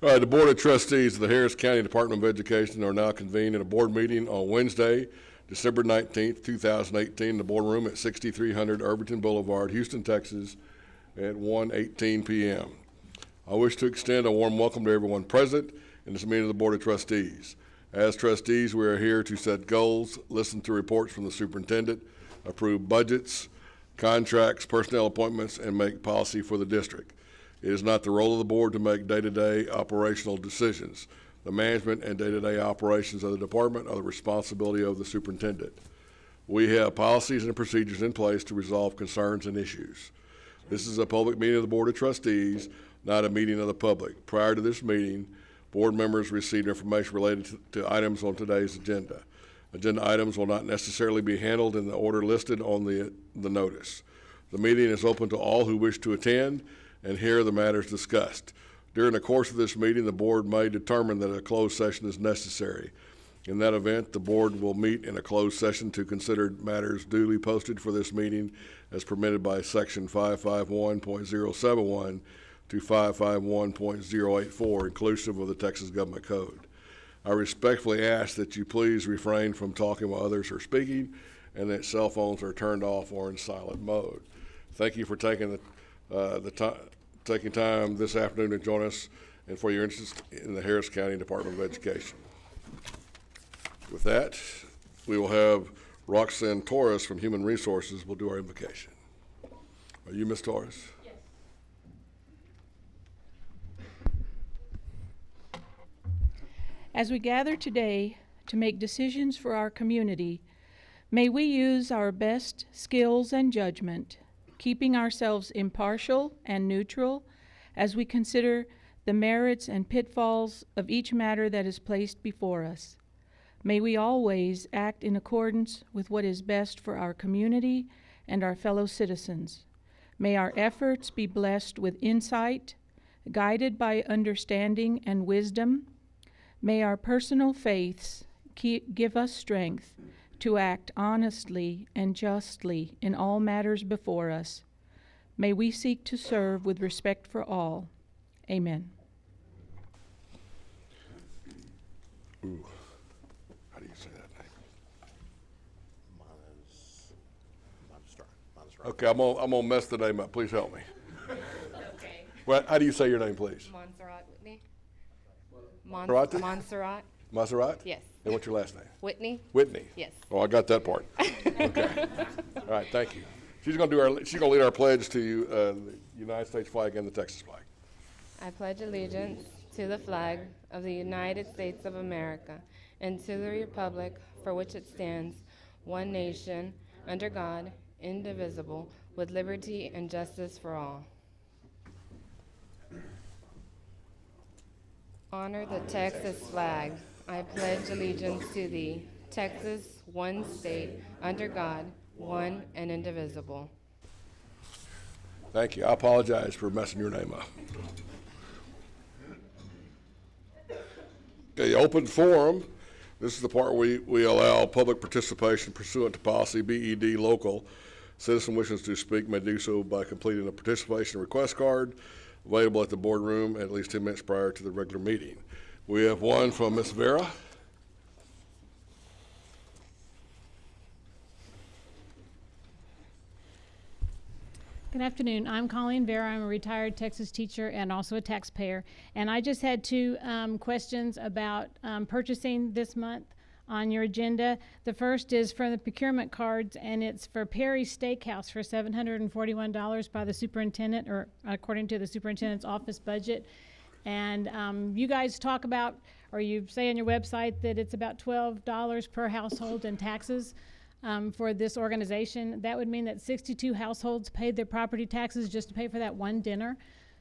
All right, the Board of Trustees of the Harris County Department of Education are now convened in a board meeting on Wednesday, December 19th, 2018, in the boardroom at 6300 Irvington Boulevard, Houston, Texas, at 1:18 p.m. I wish to extend a warm welcome to everyone present in this meeting of the Board of Trustees. As trustees, we are here to set goals, listen to reports from the superintendent, approve budgets, contracts, personnel appointments, and make policy for the district. It is not the role of the board to make day-to-day operational decisions. The management and day-to-day operations of the department are the responsibility of the superintendent. We have policies and procedures in place to resolve concerns and issues. This is a public meeting of the Board of Trustees, not a meeting of the public. Prior to this meeting, board members received information related to items on today's agenda. Agenda items will not necessarily be handled in the order listed on the notice. The meeting is open to all who wish to attend and hear the matters discussed. During the course of this meeting, the board may determine that a closed session is necessary. In that event, the board will meet in a closed session to consider matters duly posted for this meeting as permitted by section 551.071 to 551.084, inclusive of the Texas Government Code. I respectfully ask that you please refrain from talking while others are speaking and that cell phones are turned off or in silent mode. Thank you for taking taking time this afternoon to join us and for your interest in the Harris County Department of Education. With that, we will have Roxanne Torres from Human Resources will do our invocation. Are you Ms. Torres? Yes. As we gather today to make decisions for our community, may we use our best skills and judgment, keeping ourselves impartial and neutral as we consider the merits and pitfalls of each matter that is placed before us. May we always act in accordance with what is best for our community and our fellow citizens. May our efforts be blessed with insight, guided by understanding and wisdom. May our personal faiths give us strength to act honestly and justly in all matters before us. May we seek to serve with respect for all. Amen. Ooh. How do you say that name? Montserrat. Okay, I'm gonna mess the name up. Please help me. Okay. Well, how do you say your name, please? Montserrat Whitney. Montserrat? Montserrat. Montserrat? Yes. And what's your last name? Whitney. Whitney. Yes. Oh, I got that part. Okay. All right. Thank you. She's gonna lead our pledge to the United States flag and the Texas flag. I pledge allegiance to the flag of the United States of America and to the republic for which it stands, one nation, under God, indivisible, with liberty and justice for all. Honor the Texas flag. I pledge allegiance to thee, Texas, one state, under God, one and indivisible. Thank you. I apologize for messing your name up. Okay, open forum. This is the part where we allow public participation pursuant to policy BED local. Citizen wishes to speak may do so by completing a participation request card available at the boardroom at least 10 minutes prior to the regular meeting. We have one from Ms. Vera. Good afternoon. I'm Colleen Vera. I'm a retired Texas teacher and also a taxpayer. And I just had two questions about purchasing this month on your agenda. The first is for the procurement cards, and it's for Perry's Steakhouse for $741 by the superintendent, or according to the superintendent's office budget. And you guys talk about, or you say on your website that it's about $12 per household in taxes. For this organization. That would mean that 62 households paid their property taxes just to pay for that one dinner.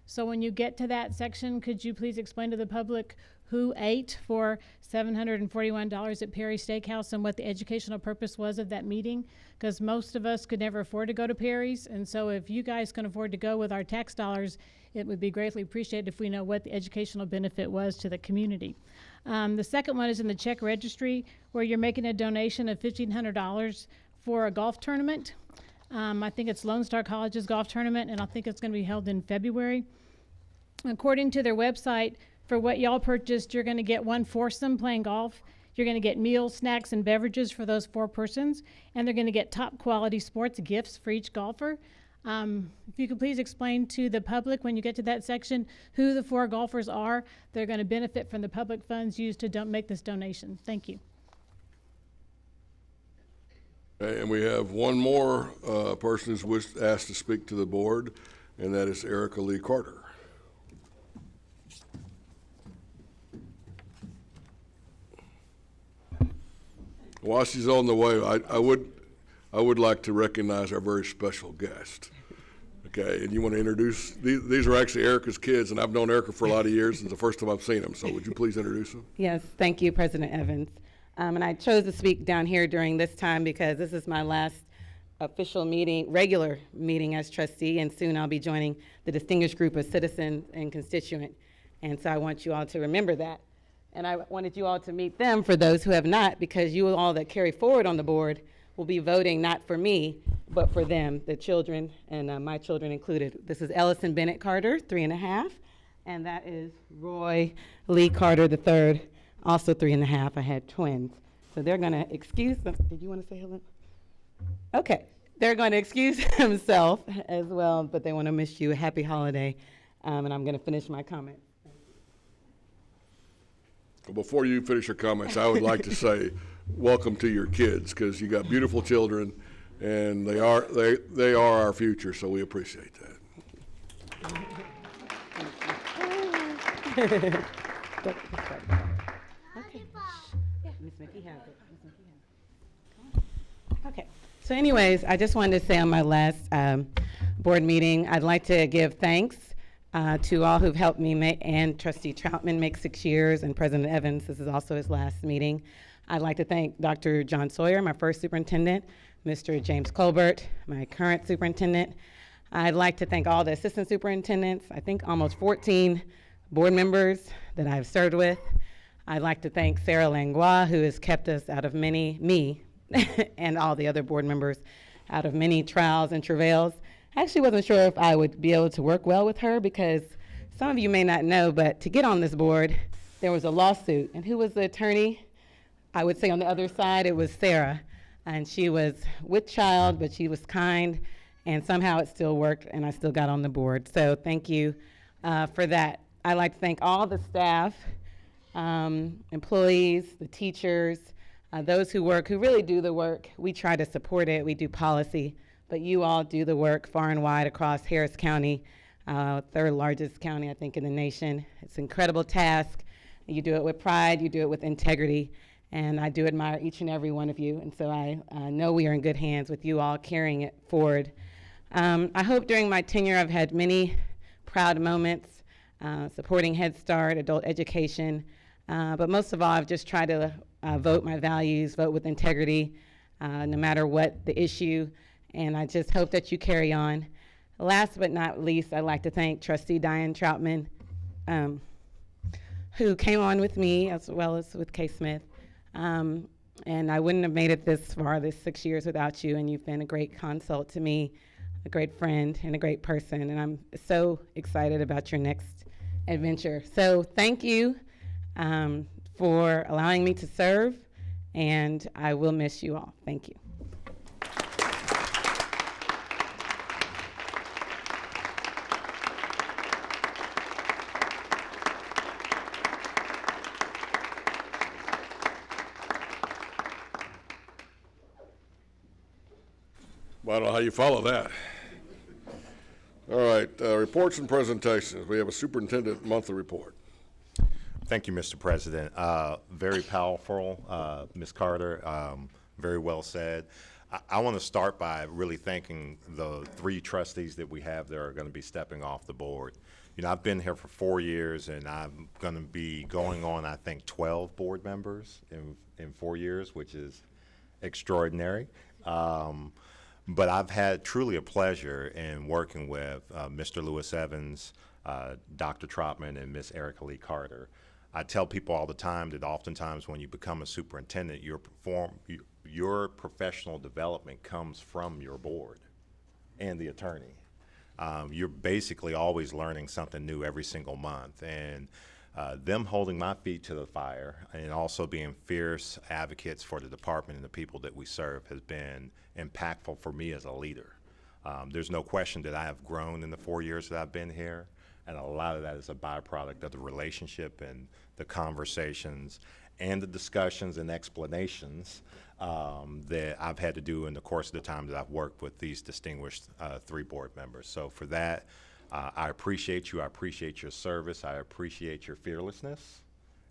So when you get to that section, could you please explain to the public who ate for $741 at Perry's Steakhouse and what the educational purpose was of that meeting? Because most of us could never afford to go to Perry's, and so if you guys can afford to go with our tax dollars, it would be greatly appreciated if we know what the educational benefit was to the community. The second one is in the check registry, where you're making a donation of $1,500 for a golf tournament. I think it's Lone Star College's golf tournament, and I think it's going to be held in February. According to their website, For what y'all purchased, you're going to get one foursome playing golf. You're going to get meals, snacks, and beverages for those 4 persons, and they're going to get top quality sports gifts for each golfer. If you could please explain to the public when you get to that section who the 4 golfers are. They're going to benefit from the public funds used to make this donation. Thank you. Okay, and we have one more person who's asked to speak to the board, and that is Erica Lee Carter. While she's on the way, I would like to recognize our very special guest. Okay, and you want to introduce, these are actually Erica's kids, and I've known Erica for a lot of years. It's the first time I've seen them, so would you please introduce them? Yes, thank you, President Evans. And I chose to speak down here during this time because this is my last official meeting, regular meeting as trustee, and soon I'll be joining the distinguished group of citizens and constituent. And so I want you all to remember that. And I wanted you all to meet them, for those who have not, because you all that carry forward on the board will be voting not for me, but for them, the children, and my children included. This is Ellison Bennett Carter, 3.5, and that is Roy Lee Carter III, also 3.5. I had twins. So they're gonna excuse them. Did you wanna say hello? Okay, they're gonna excuse themselves as well, but they wanna wish you a happy holiday, and I'm gonna finish my comment. Before you finish your comments, I would like to say welcome to your kids, because you got beautiful children, and they are our future, so we appreciate that. Okay. Yeah, Miss Mickey has it. Okay. So anyways, I just wanted to say on my last board meeting, I'd like to give thanks to all who've helped me and Trustee Troutman make 6 years, and President Evans, this is also his last meeting. I'd like to thank Dr. John Sawyer, my first superintendent, Mr. James Colbert, my current superintendent. I'd like to thank all the assistant superintendents, I think almost 14 board members that I've served with. I'd like to thank Sarah Langlois, who has kept us out of me, and all the other board members, out of many trials and travails. I actually wasn't sure if I would be able to work well with her, because some of you may not know, but to get on this board, there was a lawsuit. And who was the attorney? I would say on the other side, it was Sarah. And she was with child, but she was kind, and somehow it still worked, and I still got on the board. So thank you for that. I'd like to thank all the staff, employees, the teachers, those who really do the work. We try to support it, we do policy, but you all do the work far and wide across Harris County, 3rd largest county, I think, in the nation. It's an incredible task. You do it with pride, you do it with integrity, and I do admire each and every one of you, and so I know we are in good hands with you all carrying it forward. I hope during my tenure I've had many proud moments supporting Head Start, adult education, but most of all, I've just tried to vote my values, vote with integrity, no matter what the issue, and I just hope that you carry on. Last but not least, I'd like to thank Trustee Diane Troutman, who came on with me as well as with Kay Smith. And I wouldn't have made it this far, this 6 years, without you, and you've been a great consult to me, a great friend, and a great person, and I'm so excited about your next adventure. So thank you for allowing me to serve, and I will miss you all. Thank you. Well, I don't know how you follow that. All right, reports and presentations. We have a superintendent monthly report. Thank you, Mr. President. Very powerful, Ms. Carter, very well said. I want to start by really thanking the 3 trustees that we have that are going to be stepping off the board. You know, I've been here for 4 years, and I'm going to be going on, I think, 12 board members in 4 years, which is extraordinary. But I've had truly a pleasure in working with Mr. Lewis Evans, Dr. Troutman, and Miss Erica Lee Carter. I tell people all the time that oftentimes when you become a superintendent, your professional development comes from your board and the attorney. You're basically always learning something new every single month. And them holding my feet to the fire and also being fierce advocates for the department and the people that we serve has been impactful for me as a leader. There's no question that I have grown in the 4 years that I've been here, and a lot of that is a byproduct of the relationship and the conversations and the discussions and explanations that I've had to do in the course of the time that I've worked with these distinguished 3 board members. So for that, I appreciate you. I appreciate your service. I appreciate your fearlessness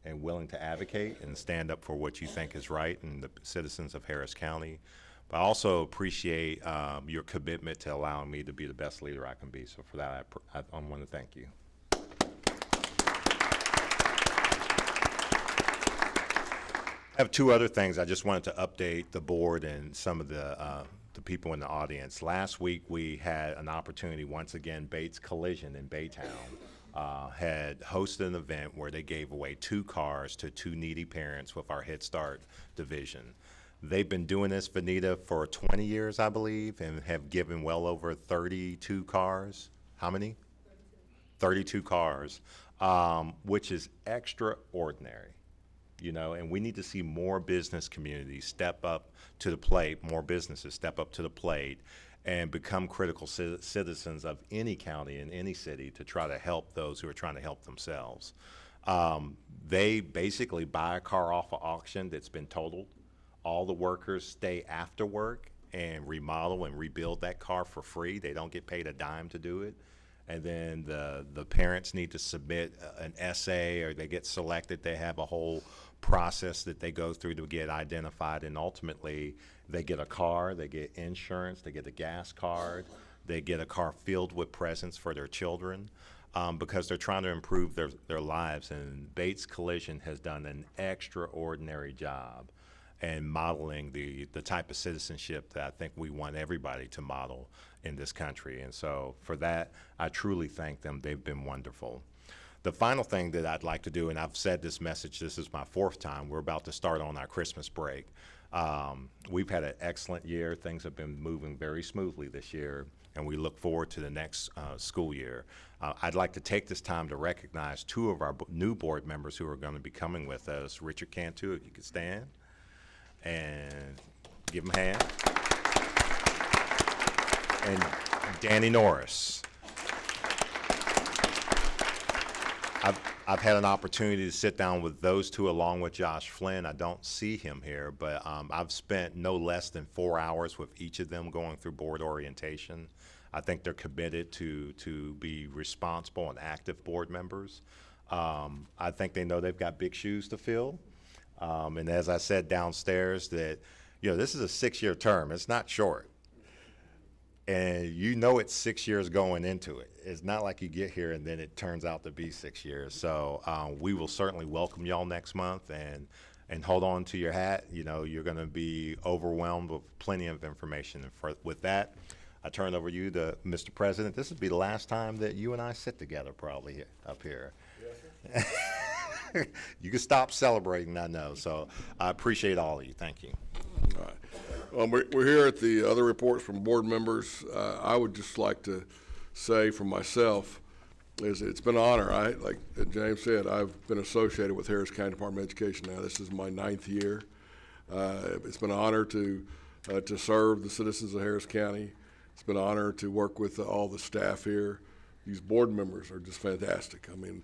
and willing to advocate and stand up for what you think is right and the citizens of Harris County. But I also appreciate your commitment to allowing me to be the best leader I can be. So for that, I want to thank you. I have 2 other things. I just wanted to update the board and some of the people in the audience. Last week, we had an opportunity, once again, Bates Collision in Baytown had hosted an event where they gave away 2 cars to 2 needy parents with our Head Start division. They've been doing this, Vanita, for 20 years, I believe, and have given well over 32 cars. How many? 32 cars, which is extraordinary. You know, and we need to see more business communities step up to the plate, more businesses step up to the plate and become critical citizens of any county and any city to try to help those who are trying to help themselves. They basically buy a car off of auction that's been totaled. All the workers stay after work and remodel and rebuild that car for free. They don't get paid a dime to do it. And then the parents need to submit an essay, or they get selected. They have a whole process that they go through to get identified, and ultimately they get a car, they get insurance, they get a gas card, they get a car filled with presents for their children, because they're trying to improve their lives. And Bates Collision has done an extraordinary job and modeling the type of citizenship that I think we want everybody to model in this country. And so for that, I truly thank them. They've been wonderful. The final thing that I'd like to do, and I've said this message, this is my 4th time, we're about to start on our Christmas break. We've had an excellent year. Things have been moving very smoothly this year, and we look forward to the next school year. I'd like to take this time to recognize 2 of our new board members who are going to be coming with us. Richard Cantu, if you could stand, and give him a hand. And Danny Norris. I've had an opportunity to sit down with those 2 along with Josh Flynn. I don't see him here, but I've spent no less than 4 hours with each of them going through board orientation. I think they're committed to be responsible and active board members. I think they know they've got big shoes to fill. And as I said downstairs, that, you know, this is a 6-year term. It's not short. And you know it's 6 years going into it. It's not like you get here and then it turns out to be 6 years. So we will certainly welcome y'all next month, and hold on to your hat. You know, you're going to be overwhelmed with plenty of information. And with that, I turn it over to you, Mr. President. This will be the last time that you and I sit together probably up here. Yes, sir. You can stop celebrating, I know. So I appreciate all of you. Thank you. All right. We're here at the other reports from board members. I would just like to say for myself, it's been an honor. Like James said, I've been associated with Harris County Department of Education now. This is my 9th year. It's been an honor to serve the citizens of Harris County. It's been an honor to work with all the staff here. These board members are just fantastic. I mean,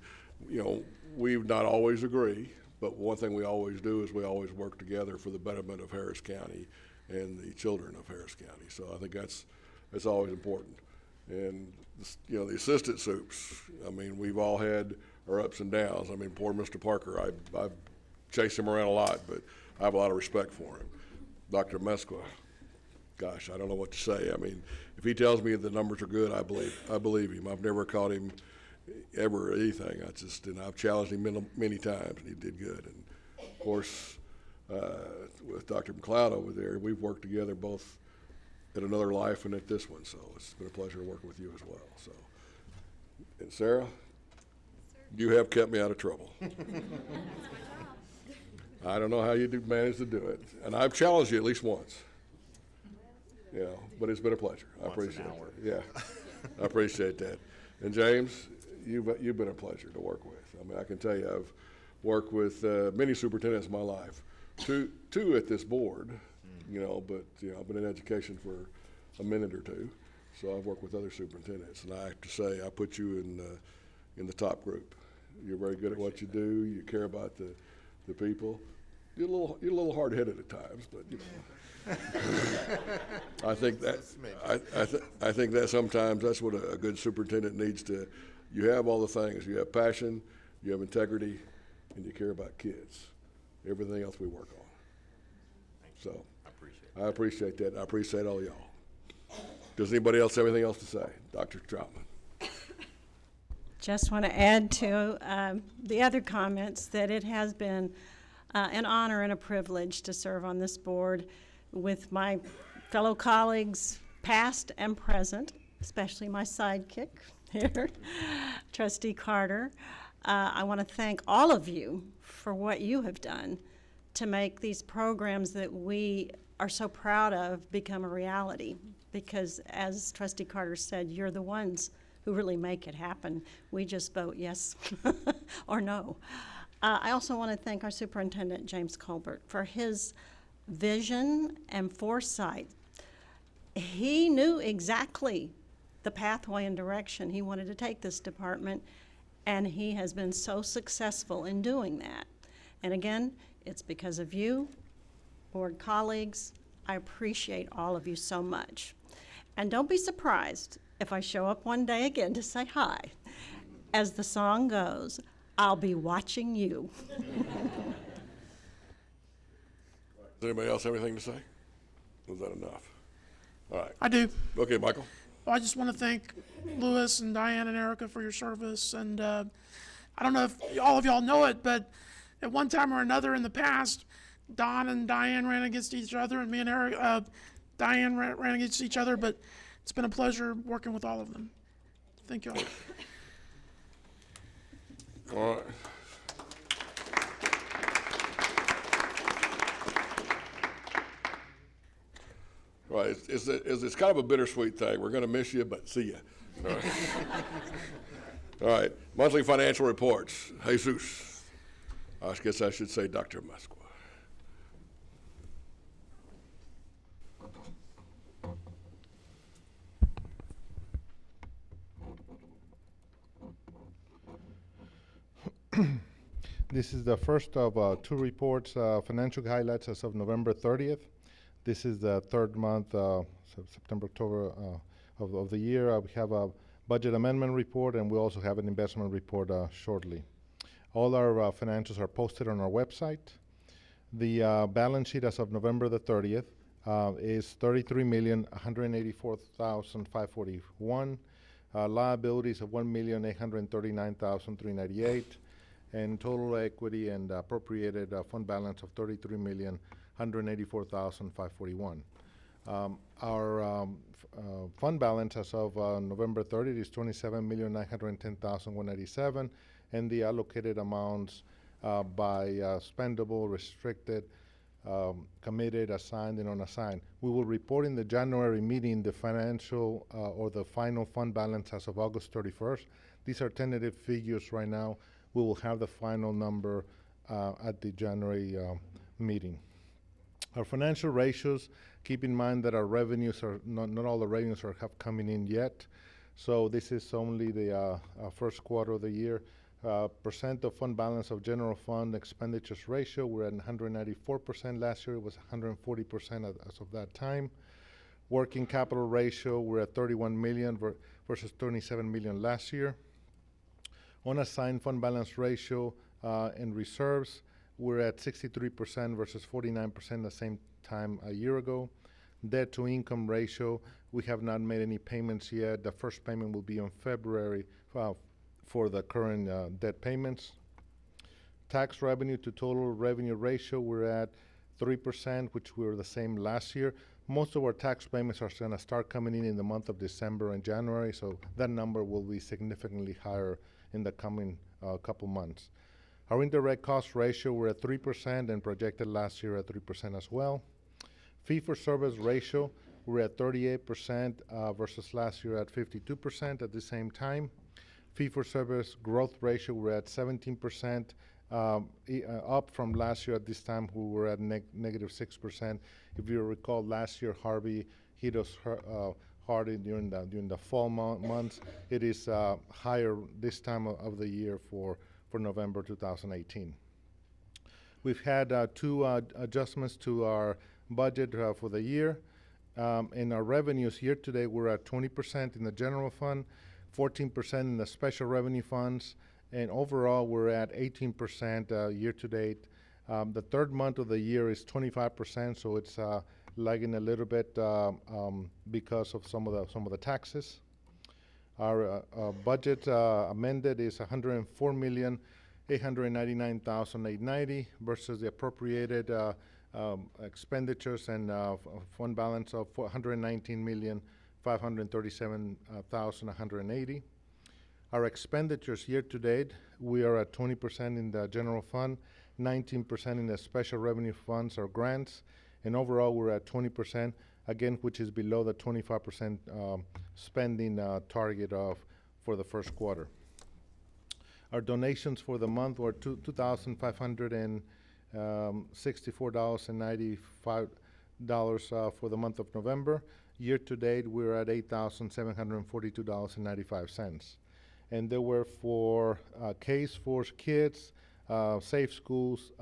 you know, we not always agree, but one thing we always do is we always work together for the betterment of Harris County and the children of Harris County. So I think that's always important. And, you know, the assistant soups, I mean, we've all had our ups and downs. I mean, poor Mr. Parker, I've chased him around a lot, but I have a lot of respect for him. Dr. Mesqua, gosh, I don't know what to say. I mean, if he tells me the numbers are good, I believe him. I've never caught him ever anything. And I've challenged him many times, and he did good. And of course, with Dr. McLeod over there, we've worked together both at another life and at this one. So it's been a pleasure working with you as well. So, and Sarah, you have kept me out of trouble. I don't know how you manage to do it, and I've challenged you at least once. You know, but it's been a pleasure. I appreciate it. Yeah, I appreciate that. And James, you've been a pleasure to work with. I mean, I can tell you, I've worked with many superintendents in my life, two at this board, but I've been in education for a minute or two, so I've worked with other superintendents, and I have to say, I put you in the top group. You're very good at what you do. You care about the people. You're a little hard-headed at times, but I think that I think that sometimes that's what a good superintendent needs to. You have all the things. You have passion, you have integrity, and you care about kids. Everything else we work on. So I appreciate that. I appreciate all y'all. Does anybody else have anything else to say? Dr. Troutman. Just want to add to the other comments that it has been an honor and a privilege to serve on this board with my fellow colleagues, past and present, especially my sidekick here, Trustee Carter. I want to thank all of you for what you have done to make these programs that we are so proud of become a reality. Because as Trustee Carter said, you're the ones who really make it happen. We just vote yes or no. I also want to thank our superintendent, James Colbert, for his vision and foresight. He knew exactly the pathway and direction he wanted to take this department, and he has been so successful in doing that. And again, it's because of you, board colleagues. I appreciate all of you so much. And don't be surprised if I show up one day again to say hi. As the song goes, I'll be watching you. Does anybody else have anything to say? Was that enough? All right. I do. Okay, Michael. Well, I just want to thank Louis and Diane and Erica for your service. And I don't know if all of y'all know it, but at one time or another in the past, Don and Diane ran against each other, and me and Diane ran against each other. But it's been a pleasure working with all of them. Thank you all. All right. Right, it's kind of a bittersweet thing. We're going to miss you, but see you. All right. All right, monthly financial reports. Jesus. I guess I should say Dr. Musqua. This is the first of two reports, financial highlights as of November 30th. This is the third month, September, October of the year. We have a budget amendment report, and we also have an investment report shortly. All our financials are posted on our website. The balance sheet as of November the 30th is $33,184,541. Liabilities of $1,839,398. And total equity and appropriated fund balance of $33,184,541. Our fund balance as of November 30th is $27,910,187, and the allocated amounts by spendable, restricted, committed, assigned, and unassigned. We will report in the January meeting the financial or the final fund balance as of August 31st. These are tentative figures right now. We will have the final number at the January meeting. Our financial ratios, keep in mind that our revenues are, not all the revenues have coming in yet. So this is only the first quarter of the year. Percent of fund balance of general fund expenditures ratio, we're at 194%. Last year it was 140% as of that time. Working capital ratio, we're at 31 million versus 27 million last year. Unassigned fund balance ratio and reserves, we're at 63% versus 49% the same time a year ago. Debt to income ratio, we have not made any payments yet. The first payment will be on February for the current debt payments. Tax revenue to total revenue ratio, we're at 3%, which we were the same last year. Most of our tax payments are going to start coming in the month of December and January, so that number will be significantly higher in the coming couple months. Our indirect cost ratio, we're at 3% and projected last year at 3% as well. Fee for service ratio, we're at 38% versus last year at 52% at the same time. Fee-for-service growth ratio, we're at 17%, up from last year at this time, we were at negative 6%. If you recall, last year Harvey hit us hard during the fall months. It is higher this time of the year for November 2018. We've had two adjustments to our budget for the year. In our revenues year to date, we're at 20% in the general fund, 14% in the special revenue funds, and overall we're at 18% year to date. The third month of the year is 25%, so it's lagging a little bit because of some of the taxes. Our budget amended is $104,899,890 versus the appropriated expenditures and fund balance of $119,537,180. Our expenditures year to date, we are at 20% in the general fund, 19% in the special revenue funds or grants, and overall we're at 20%, again, which is below the 25% spending target for the first quarter. Our donations for the month were $2,564.95 for the month of November. Year to date, we're at $8,742.95. And they were for Case for Kids, Safe Schools,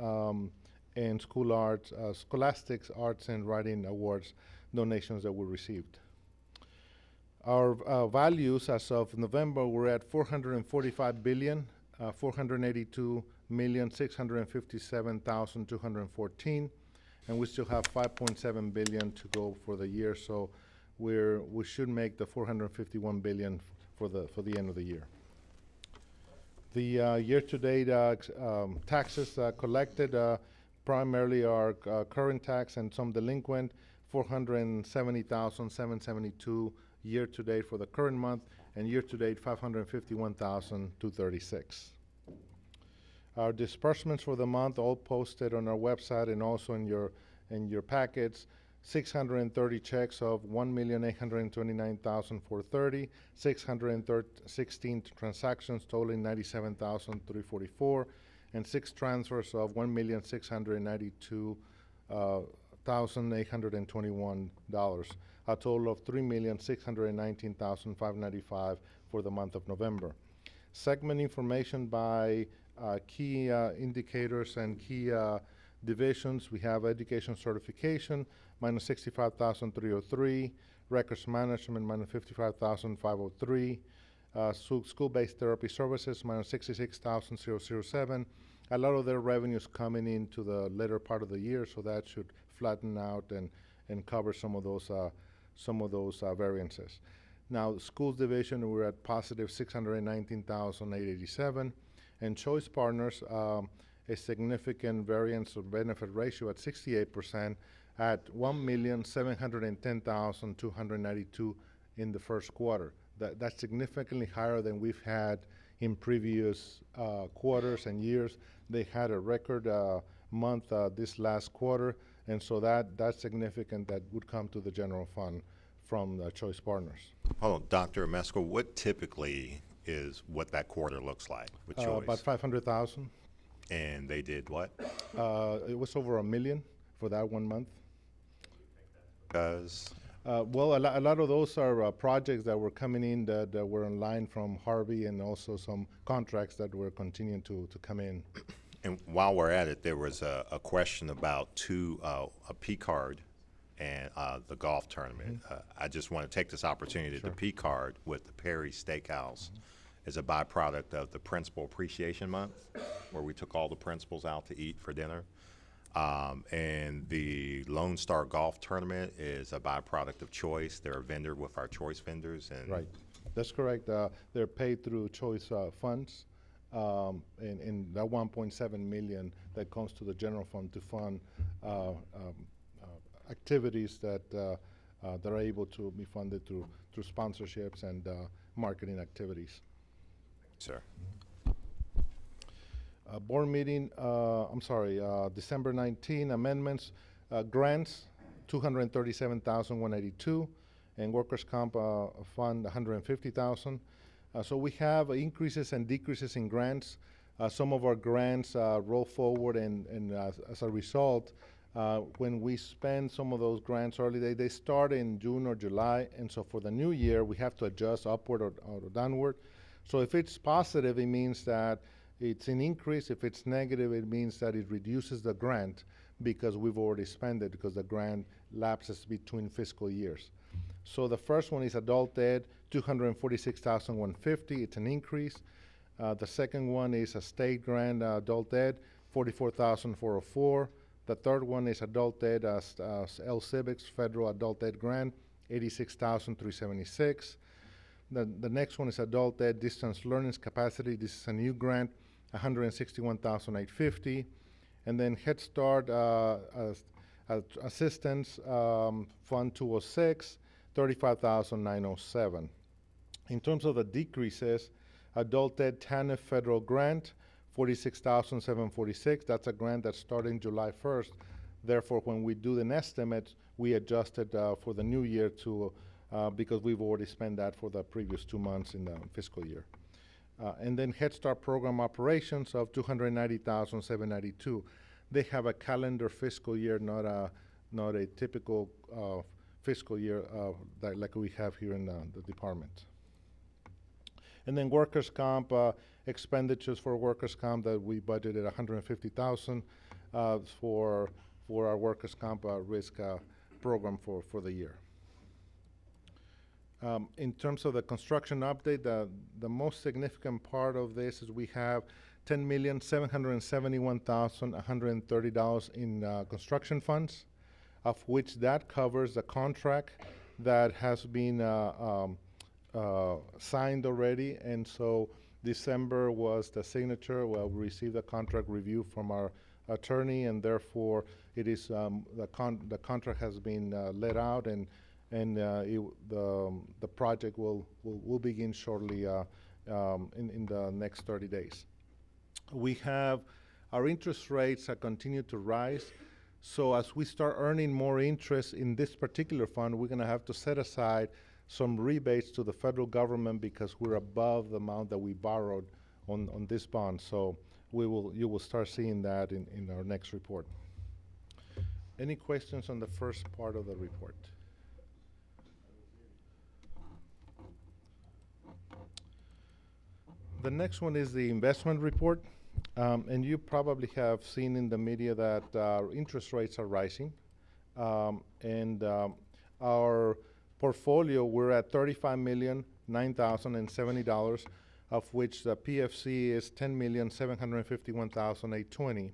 and School Arts, Scholastics Arts and Writing Awards donations that we received. Our values as of November were at $445,482,657,214, and we still have $5.7 billion to go for the year. So we should make the $451 billion for the end of the year. The year-to-date taxes collected primarily are current tax and some delinquent, $470,772 year-to-date for the current month, and year-to-date $551,236. Our disbursements for the month all posted on our website and also in your packets. 630 checks of $1,829,430, 616 transactions totaling $97,344, and 6 transfers of $1,692,821, a total of $3,619,595 for the month of November. Segment information by key indicators and key divisions. We have education certification, minus 65,303, records management, minus 55,503, school-based therapy services, minus 66,007. A lot of their revenues coming into the later part of the year, so that should flatten out and cover some of those variances. Now, the schools division, we're at positive 619,887, and choice partners, a significant variance of benefit ratio at 68% at 1,710,292 in the first quarter. That's significantly higher than we've had in previous quarters and years. They had a record month this last quarter, and so that's significant. That would come to the general fund from the choice partners. Hold on, Dr. Mesco, what typically is what that quarter looks like with choice? About 500,000. And they did what? It was over $1 million for that 1 month. Because? Well, a lot of those are projects that were coming in that were in line from Harvey, and also some contracts that were continuing to come in. And while we're at it, there was a question about a P card and the golf tournament. I just want to take this opportunity. Sure. The P card with the Perry Steakhouse is a byproduct of the Principal Appreciation Month, where we took all the principals out to eat for dinner. And the Lone Star Golf Tournament is a byproduct of Choice. They're a vendor with our Choice vendors. And Right, that's correct. They're paid through Choice funds, and that 1.7 million that comes to the general fund to fund activities that are able to be funded through sponsorships and marketing activities. Sir. Board meeting, December 19, amendments, grants, 237,182, and workers' comp fund, 150,000. So we have increases and decreases in grants. Some of our grants roll forward, and as a result, when we spend some of those grants early, they start in June or July, and so for the new year, we have to adjust upward or downward. So if it's positive, it means that it's an increase. If it's negative, it means that it reduces the grant because we've already spent it, because the grant lapses between fiscal years. So the first one is adult ed, $246,150. It's an increase. The second one is a state grant, adult ed, $44,404. The third one is adult ed L Civics Federal Adult Ed Grant, $86,376. The next one is adult ed distance learning capacity. This is a new grant, $161,850. And then Head Start Assistance Fund 206, $35,907. In terms of the decreases, adult ed TANF federal grant, $46,746. That's a grant that started July 1st. Therefore, when we do an estimate, we adjust it for the new year to because we've already spent that for the previous 2 months in the fiscal year. And then Head Start program operations of $290,792. They have a calendar fiscal year, not a typical fiscal year like we have here in the department. And then workers' comp expenditures for workers' comp that we budgeted $150,000 for our workers' comp risk program for the year. In terms of the construction update, the most significant part of this is we have $10,771,130 in construction funds, of which that covers the contract that has been signed already. And so December was the signature. Well, we received a contract review from our attorney, and therefore it is the contract has been let out, and the project will begin shortly in the next 30 days. We have our interest rates have continued to rise. So as we start earning more interest in this particular fund, we're going to have to set aside some rebates to the federal government because we're above the amount that we borrowed on this bond. So you will start seeing that in our next report. Any questions on the first part of the report? The next one is the investment report. And you probably have seen in the media that interest rates are rising. Our portfolio, we're at $35,009,070, of which the PFC is $10,751,820.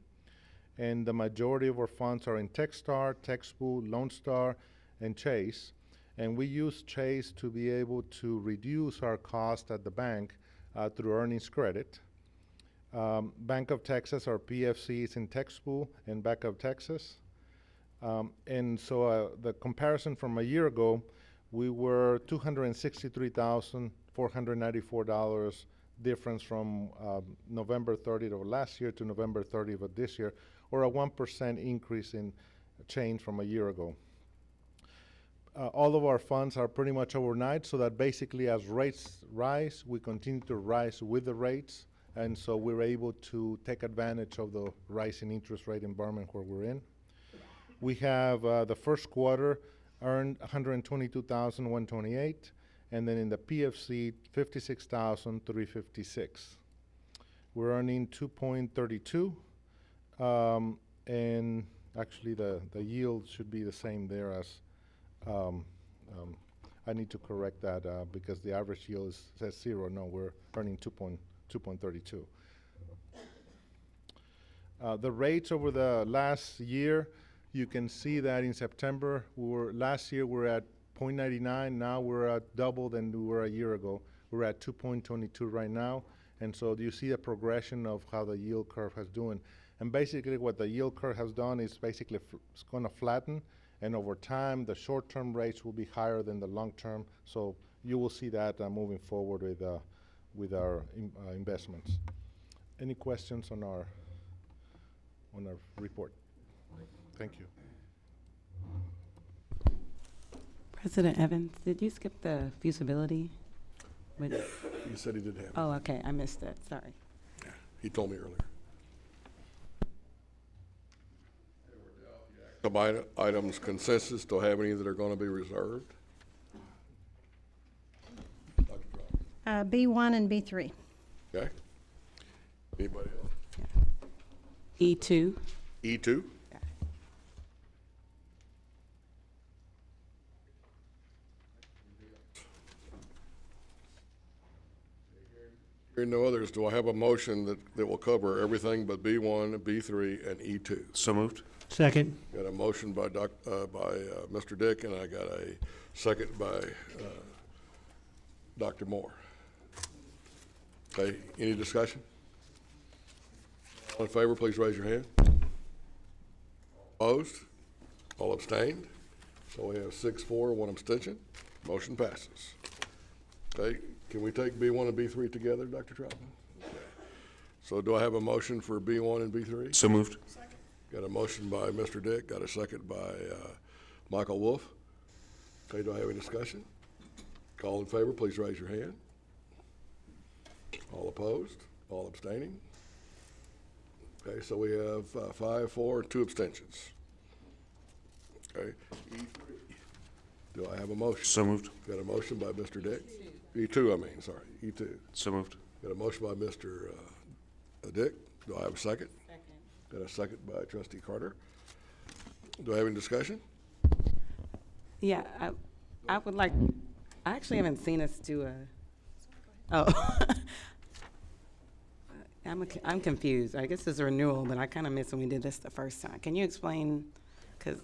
And the majority of our funds are in Techstar, TextBoo, Lone Star, and Chase. And we use Chase to be able to reduce our cost at the bank through earnings credit. Bank of Texas, our PFC, is in TextBoo and Bank of Texas. And so the comparison from a year ago, we were $263,494 difference from November 30th of last year to November 30th of this year, or a 1% increase in change from a year ago. All of our funds are pretty much overnight, so that basically as rates rise, we continue to rise with the rates. And so we're able to take advantage of the rising interest rate environment where we're in. We have the first quarter earned $122,128, and then in the PFC, $56,356. We're earning 2.32, and actually the yield should be the same there as, I need to correct that because the average yield says 0. No, we're earning 2.32. The rates over the last year, you can see that in September, last year we were at 0.99. Now we're at double than we were a year ago. We're at 2.22 right now. And so you see a progression of how the yield curve has doing. And basically what the yield curve has done is basically it's going to flatten. And over time, the short-term rates will be higher than the long-term. So you will see that moving forward with our investments. Any questions on our report? Thank you. President Evans, did you skip the feasibility? But- He said he didn't have it. Oh, okay, I missed that, sorry. He told me earlier. Some items consensus, do I have any that are going to be reserved? Dr. Drop. B1 and B3. Okay. Anybody else? E2, E2? Hearing no others, do I have a motion that will cover everything but B1, B3, and E2? So moved. Second. Got a motion by Mr. Dick, and I got a second by Dr. Moore. Okay, any discussion? All in favor, please raise your hand. Opposed? All abstained? So we have 6-4, 1 abstention. Motion passes. Okay, can we take B1 and B3 together, Dr. Troutman? Okay. So do I have a motion for B1 and B3? So moved. Got a motion by Mr. Dick, got a second by Michael Wolf. Okay, do I have any discussion? All in favor, please raise your hand. All opposed? All abstaining? Okay, so we have 5, 4, and 2 abstentions. Okay, E3. Do I have a motion? So moved. Got a motion by Mr. Dick. E2, I mean, sorry, E2. So moved. Got a motion by Mr. Dick. Do I have a second? Got a second by Trustee Carter. Do I have any discussion? yeah, I would like, I actually haven't seen us do oh. I'm confused. I guess it's a renewal, but I kind of missed when we did this the first time. Can you explain, because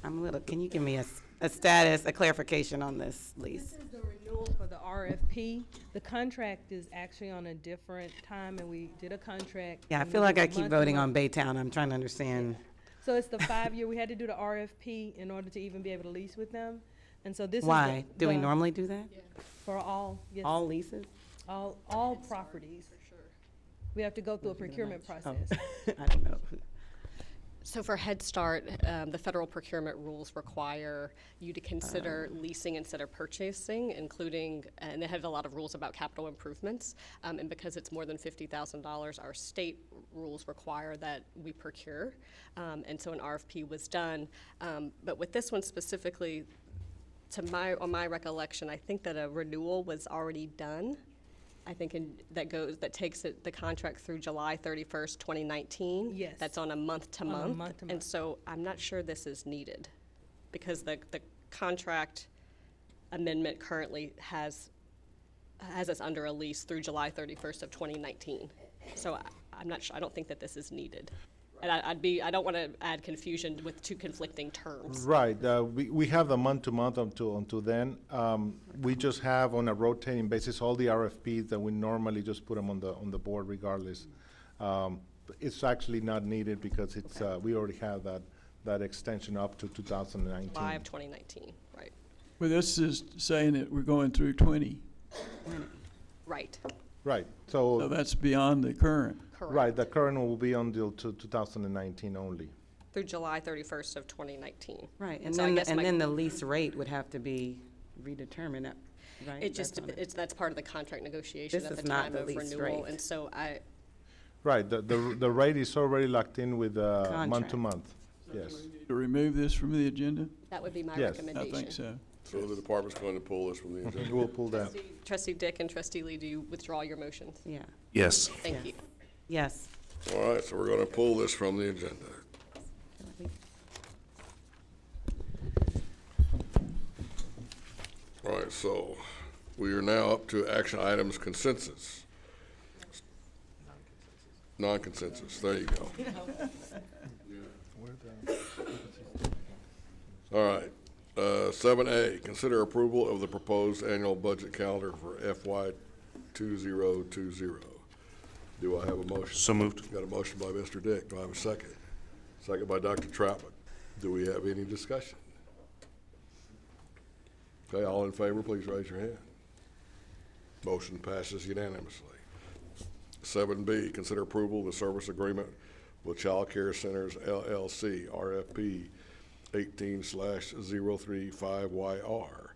I'm a little, can you give me a status, a clarification on this lease? This is the renewal for the RFP. The contract is actually on a different time, and we did a contract. Yeah, I and feel we like did I a keep month-to-month. voting on Baytown. I'm trying to understand. So it's the 5-year, we had to do the RFP in order to even be able to lease with them. And so this is. Why? Do we the- normally do that? For all, yes. All leases? All properties. We have to go through a procurement Oh, process. I don't know. So for Head Start, the federal procurement rules require you to consider leasing instead of purchasing, including, and they have a lot of rules about capital improvements. And because it's more than $50,000, our state rules require that we procure. And so an RFP was done. But with this one specifically, on my recollection, I think that a renewal was already done. I think that takes the contract through July 31st, 2019. Yes. That's on a month-to-month. month-to-month. And so I'm not sure this is needed because the contract amendment currently has us under a lease through July 31st of 2019. So I'm not sure, I don't think that this is needed. And I don't want to add confusion with two conflicting terms. Right, we have the month-to-month until then. We just have on a rotating basis all the RFPs that we normally just put them on the board regardless. It's actually not needed because it's, we already have that extension up to 2019. July of 2019, right. Well, this is saying that we're going through 20, Right, Right, so so, that's beyond the current. correct. right, the current one will be until 2019 only. Through July 31st of 2019. Right, and So I then, guess my- the lease rate would have to be redetermined, right? It just, That's on it. that's part of the contract negotiation This at the is not time the of lease renewal. rate. And so Right, the rate is already locked in with Contract. month-to-month, yes. To remove this from the agenda? that would be my Yes. I I recommendation. think so. So the department's going to pull this from the agenda. We'll pull that. Trustee Dick and Trustee Lee, do you withdraw your motions? Yeah, Yes. Thank you. yes. All right, so we're going to pull this from the agenda. All right, so we are now up to action items consensus. Non-consensus, there you go. All right, 7A, consider approval of the proposed annual budget calendar for FY 2020. Do I have a motion? So moved. Got a motion by Mr. Dick. Do I have a second? Second by Dr. Troutman. Do we have any discussion? Okay, all in favor, please raise your hand. Motion passes unanimously. 7B, consider approval of the service agreement with Child Care Centers LLC, RFP 18/035YR.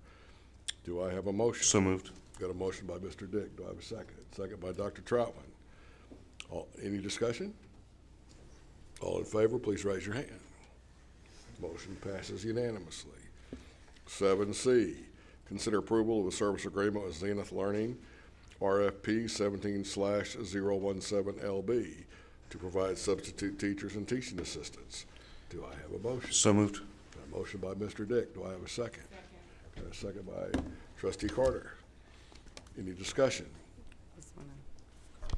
Do I have a motion? So moved. Got a motion by Mr. Dick. Do I have a second? Second by Dr. Troutman. Any discussion? All in favor, please raise your hand. Motion passes unanimously. 7C, consider approval of a service agreement with Zenith Learning, RFP 17/017LB, to provide substitute teachers and teaching assistants. Do I have a motion? So moved. Got a motion by Mr. Dick. Do I have a second? Got a second by Trustee Carter. Any discussion?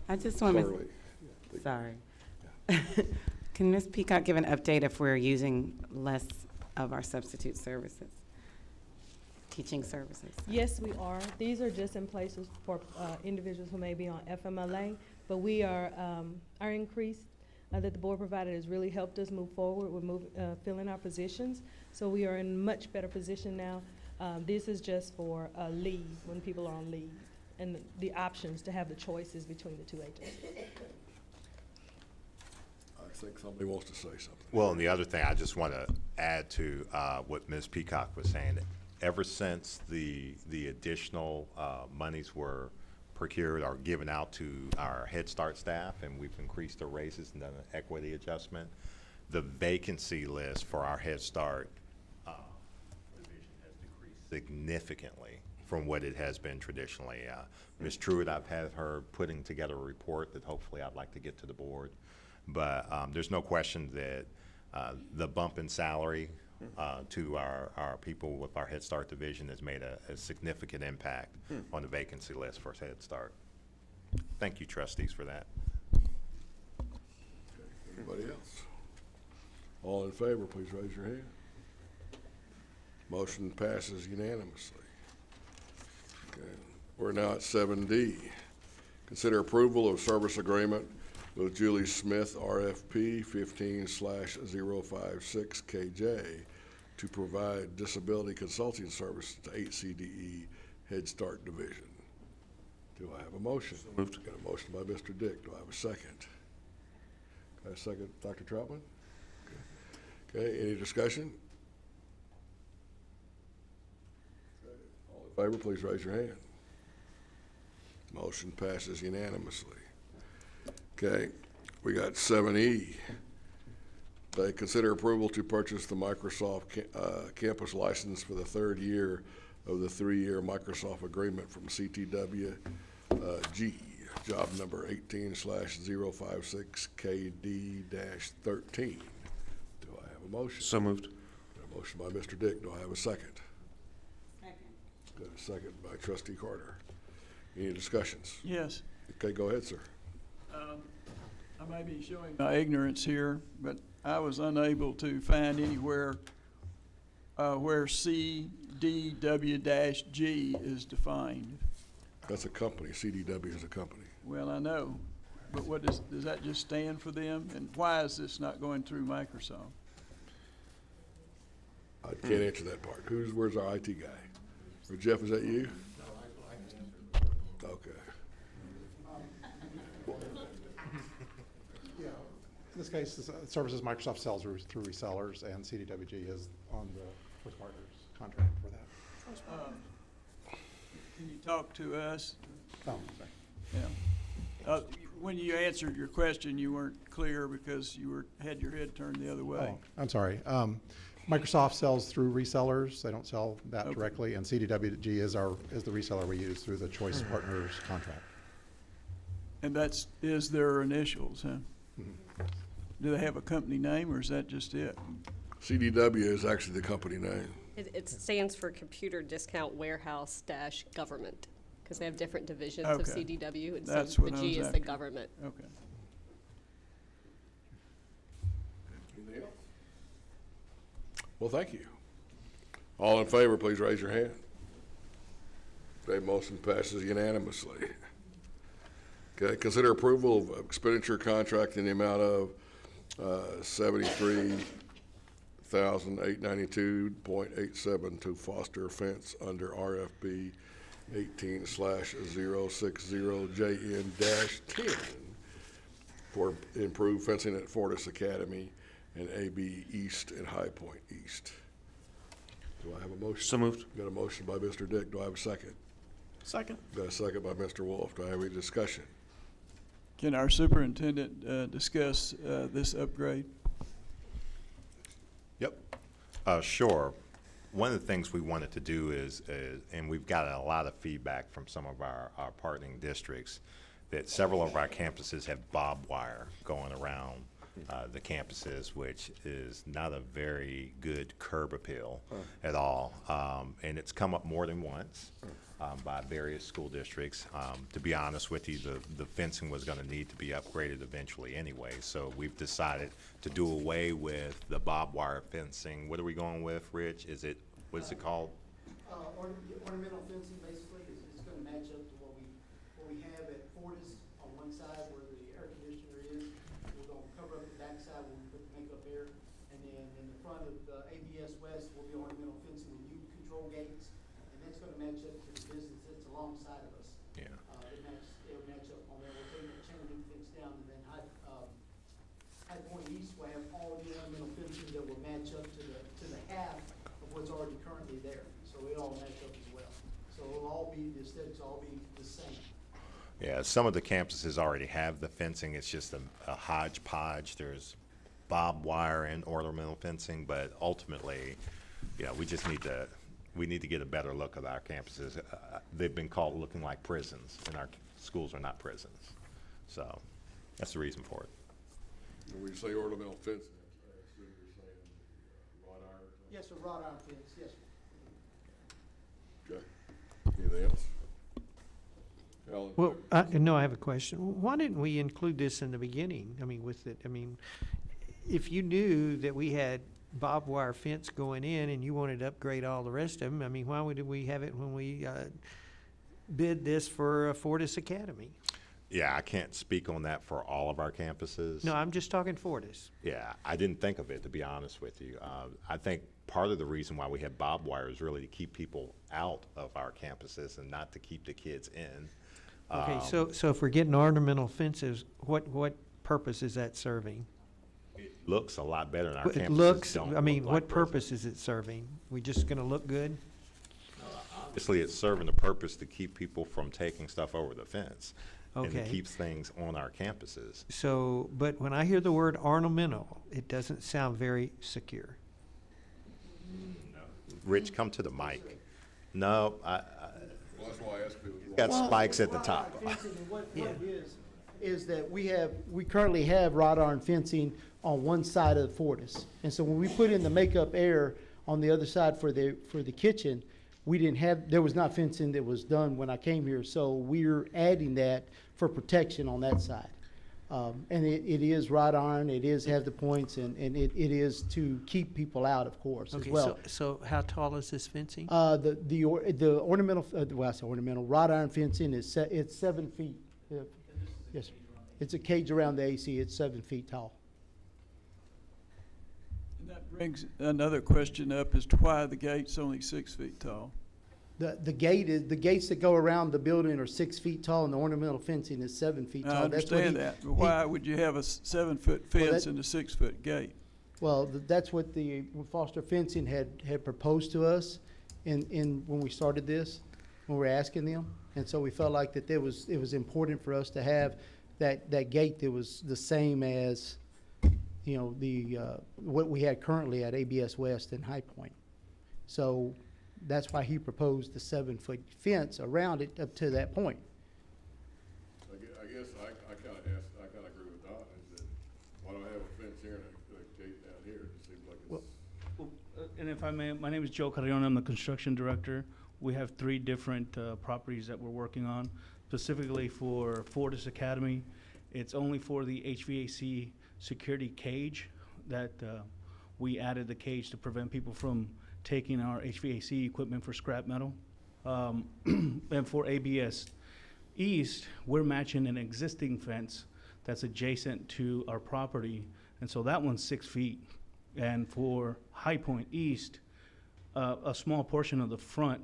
I just want to, Carly? sorry. Can Ms. Peacock give an update if we're using less of our substitute services, teaching services? Yes, we are. These are just in places for individuals who may be on FMLA, but we are, our increase that the board provided has really helped us move forward with filling our positions. So we are in much better position now. This is just for leave, when people are on leave, and the options to have the choices between the two agencies. I think somebody wants to say something. Well, and the other thing I just want to add to what Ms. Peacock was saying, ever since the additional monies were procured or given out to our Head Start staff, and we've increased their raises and done an equity adjustment, the vacancy list for our Head Start division has decreased significantly from what it has been traditionally. Ms. Truitt, I've had her putting together a report that hopefully I'd like to get to the board. But there's no question that the bump in salary to our people with our Head Start division has made a significant impact on the vacancy list for Head Start. Thank you, trustees, for that. Anybody else? All in favor, please raise your hand. Motion passes unanimously. Okay. We're now at 7D. Consider approval of service agreement with Julie Smith, RFP 15/056KJ, to provide disability consulting services to HCDE Head Start Division. Do I have a motion? So moved. Got a motion by Mr. Dick. Do I have a second? Got a second, Dr. Troutman? Okay, any discussion? All in favor, please raise your hand. Motion passes unanimously. Okay, we got 7E. They consider approval to purchase the Microsoft campus license for the third year of the 3-year Microsoft agreement from CTWG, job number 18/056KD-13. Do I have a motion? So moved. Got a motion by Mr. Dick. Do I have a second? Second. Got a second by Trustee Carter. Any discussions? Yes. Okay, go ahead, sir. I may be showing my ignorance here, but I was unable to find anywhere where CDW-G is defined. That's a company. CDW is a company. Well, I know, but what does that just stand for them? And why is this not going through Microsoft? I can't answer that part. Where's our IT guy? Or Jeff, is that you? Okay. In this case, the services Microsoft sells through resellers, and CDWG is on the First Partners contract for that. Can you talk to us? Oh, sorry. Yeah. When you answered your question, you weren't clear because you had your head turned the other way. Oh, I'm sorry. Microsoft sells through resellers. They don't sell that directly, and CDWG is the reseller we use through the Choice Partners contract. And is their initials, huh? Mm-hmm. Do they have a company name, or is that just it? CDW is actually the company name. It stands for Computer Discount Warehouse - Government, because they have different divisions of Okay. CDW, and That's so what the I G was is the after. government. Okay. Anything else? Well, thank you. All in favor, please raise your hand. Okay, motion passes unanimously. Okay, consider approval of expenditure contract in the amount of $73,892.87 to Foster Fence under RFP 18/060JN-10 for improved fencing at Fortis Academy and AB East and High Point East. Do I have a motion? So moved. Got a motion by Mr. Dick. Do I have a second? Second. Got a second by Mr. Wolf. Do I have any discussion? Can our superintendent discuss this upgrade? Yep. Sure. One of the things we wanted to do is, and we've got a lot of feedback from some of our partnering districts, that several of our campuses have barbed wire going around the campuses, which is not a very good curb appeal at all. And it's come up more than once by various school districts. To be honest with you, the fencing was going to need to be upgraded eventually anyway. So we've decided to do away with the barbed wire fencing. What are we going with, Rich? What is it called? Ornamental fencing basically is going to match up to what we have at Fortis on one side where the air conditioner is. We're going to cover up the back side where we put the makeup air, and then in the front of the ABS West will be ornamental fencing with new control gates, and that's going to match up to the business that's alongside of us. Yeah. It'll match up on there. We'll take that chain link fence down, and then High Point East will have all the ornamental fencing that will match up to the half of what's already currently there. So it'll all match up as well. So it'll all be, the aesthetics will all be the same. Yeah, some of the campuses already have the fencing. It's just a hodgepodge. There's barbed wire and ornamental fencing, but ultimately, we just need to get a better look at our campuses. They've been called looking like prisons, and our schools are not prisons. So that's the reason for it. When you say ornamental fencing, I assume you're saying wrought iron? Yes, sir, wrought iron fence, yes, sir. Okay. Anything else? Alan? Well, no, I have a question. Why didn't we include this in the beginning? I mean, if you knew that we had barbed wire fence going in and you wanted to upgrade all the rest of them, I mean, why would we have it when we bid this for Fortis Academy? Yeah, I can't speak on that for all of our campuses. No, I'm just talking Fortis. Yeah, I didn't think of it, to be honest with you. I think part of the reason why we have barbed wire is really to keep people out of our campuses and not to keep the kids in. Okay, so if we're getting ornamental fences, what purpose is that serving? It looks a lot better than our campuses. It looks, don't I mean, look like what prisons. purpose is it serving? We just gonna look good? Obviously, it's serving the purpose to keep people from taking stuff over the fence. And Okay. it keeps things on our campuses. So, but when I hear the word ornamental, it doesn't sound very secure. Rich, come to the mic. No, Well, that's why I asked people. got spikes at the top. Fencing, and what it is that we currently have wrought iron fencing on one side of the Fortis. And so when we put in the makeup air on the other side for the kitchen, there was not fencing that was done when I came here, so we're adding that for protection on that side. And it is wrought iron, it have the points, and it is to keep people out, of course, as Okay, well. so how tall is this fencing? The ornamental, well, I say ornamental, wrought iron fencing it's 7 feet. Yes, sir. It's a cage around the AC, it's 7 feet tall. And that brings another question up as to why the gate's only 6 feet tall. The gates that go around the building are 6 feet tall, and the ornamental fencing is 7 feet tall. I understand that, but why would you have a 7-foot fence and a 6-foot gate? Well, that's what the Foster Fencing had proposed to us when we started this, when we were asking them. And so we felt like that it was important for us to have that gate that was the same as, what we had currently at ABS West and High Point. So that's why he proposed the 7-foot fence around it up to that point. I guess I kind of agree with Don, is that why don't I have a fence here and a gate down here? It seems like it's. And if I may, my name is Joe Carrion, I'm the construction director. We have 3 different properties that we're working on, specifically for Fortis Academy. It's only for the HVAC security cage that we added the cage to prevent people from taking our HVAC equipment for scrap metal. And for ABS East, we're matching an existing fence that's adjacent to our property, and so that one's 6 feet. And for High Point East, a small portion of the front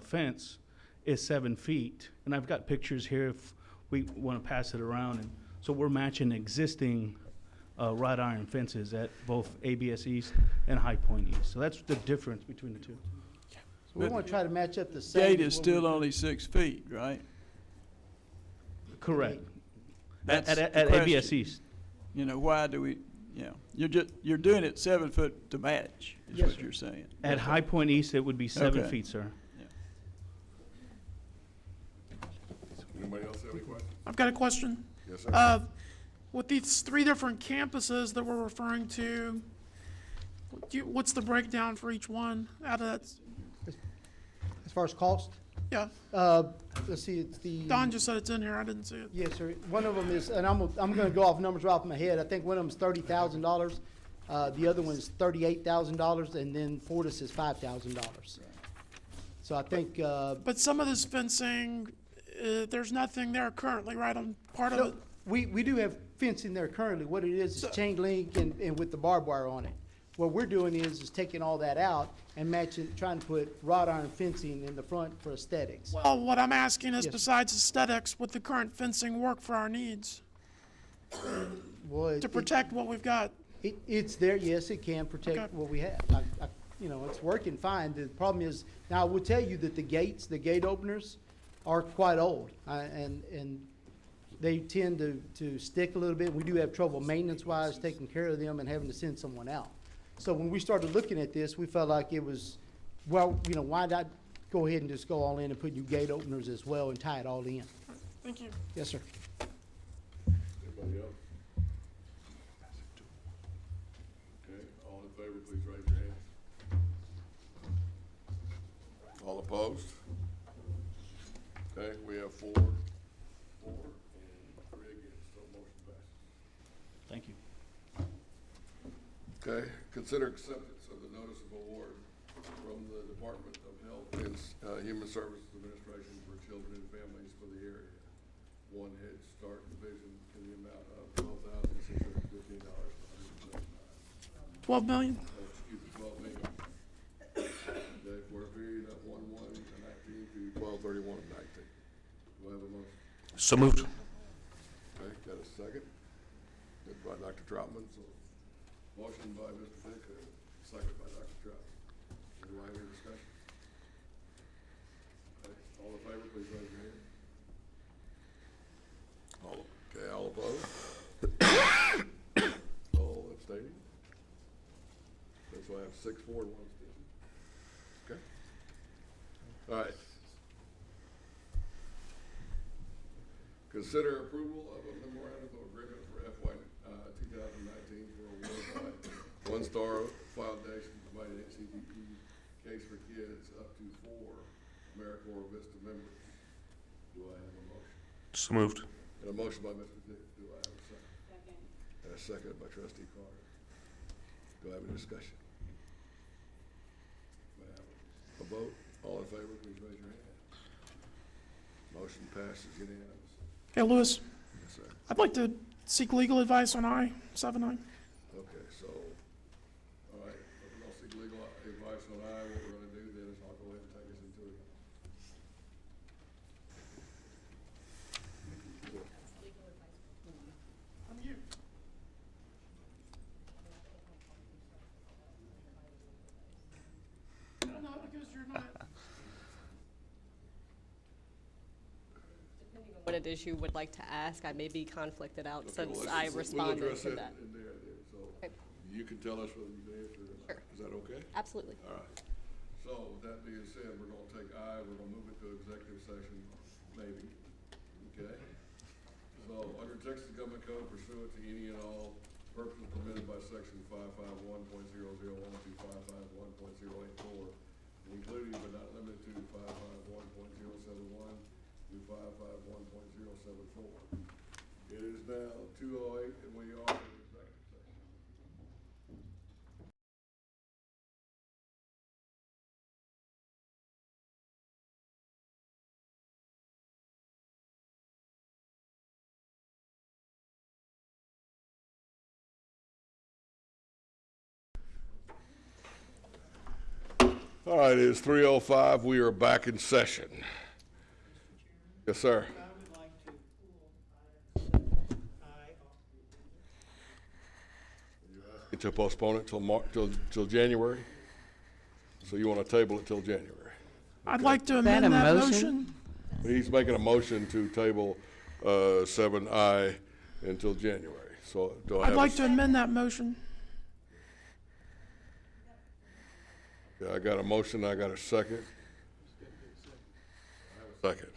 fence is 7 feet. And I've got pictures here if we want to pass it around. And so we're matching existing wrought iron fences at both ABS East and High Point East. So that's the difference between the two. So we want to try to match up the same. Gate as is what still we're- only 6 feet, right? Correct. That's At the ABS question. East. You know, why do we, you're doing it 7 foot to match, is Yes, what sir. you're saying. At High Point East, it would be 7 Okay. feet, sir. Anybody else have any questions? I've got a question. Yes, sir. With these 3 different campuses that we're referring to, what's the breakdown for each one out of that? As far as cost, Yeah, let's see, it's the. Don just said it's in here. I didn't see it. Yes, sir. One of them is, and I'm gonna go off numbers right off my head. I think one of them is $30,000. The other one is $38,000, and then Fortis is $5,000. So I think, But some of this fencing, there's nothing there currently, right, on part of no, it? we do have fencing there currently. What it is chain link and with the barbed wire on it. What we're doing is taking all that out and matching, trying to put wrought iron fencing in the front for aesthetics. Well, what I'm asking is, Yes. besides aesthetics, would the current fencing work for our needs Well, to protect what we've got? It's there, yes, it can protect Okay. what we have. It's working fine. The problem is, now I will tell you that the gate openers are quite old. And they tend to stick a little bit. We do have trouble maintenance-wise taking care of them and having to send someone out. So when we started looking at this, we felt like it was, well, why not go ahead and just go all in and put new gate openers as well and tie it all in? Thank you. Yes, sir. Anybody else? Okay, all in favor, please raise your hands. All opposed? Okay, we have 4 and 3 against, so motion passes. Thank you. Okay, consider acceptance of the notice of award from the Department of Health and Human Services Administration for Children and Families for the area. One Head Start Division in the amount of $12,615. 12 million? Excuse me, 12 million. Okay, for a period of 1/1/19 to 12/31/19. Do I have a motion? So moved. Okay, got a second? Good by Dr. Troutman, so motion by Mr. Dick, second by Dr. Troutman. Do I have any discussion? Okay, all in favor, please raise your hand. All opposed? All abstaining? Okay, so I have 6 for and 1 abstention. Okay. All right. Consider approval of a memorandum of agreement for FY 2019 for award by One Star Foundation providing HCDE case for kids up to 4 AmeriCorps Vista members. Do I have a motion? So moved. And a motion by Mr. Dick. Do I have a second? Second. And a second by Trustee Carter. Do I have a discussion? May I have a vote? All in favor, please raise your hand. Motion passes unanimous. Hey, Lewis, Yes, sir. I'd like to seek legal advice on I-79. Okay, so, all right, if we're gonna seek legal advice on I, what we're gonna do then is I'll go ahead and take us into it. I'm you. No, because you're not. What it is you would like to ask, I may be conflicted out Okay, since well, I we'll responded address to that that. in there then, so Okay. you can tell us whether you can answer it or not. Sure. Is that okay? Absolutely. All right. So with that being said, we're gonna take I, we're gonna move it to executive session, maybe, okay? So under Texas Government Code pursuant to any and all purposes permitted by section 551.001 to 551.084, including but not limited to 551.071 to 551.074. It is now 2:08 and we are in executive session. All right, it is 3:05. We are back in session. Yes, sir. to postpone it till January? So you want to table it till January? I'd like to amend that motion. He's making a motion to table 7I until January. So do I I'd have like to amend that motion. Yeah, I got a motion, I got a second. I have a second.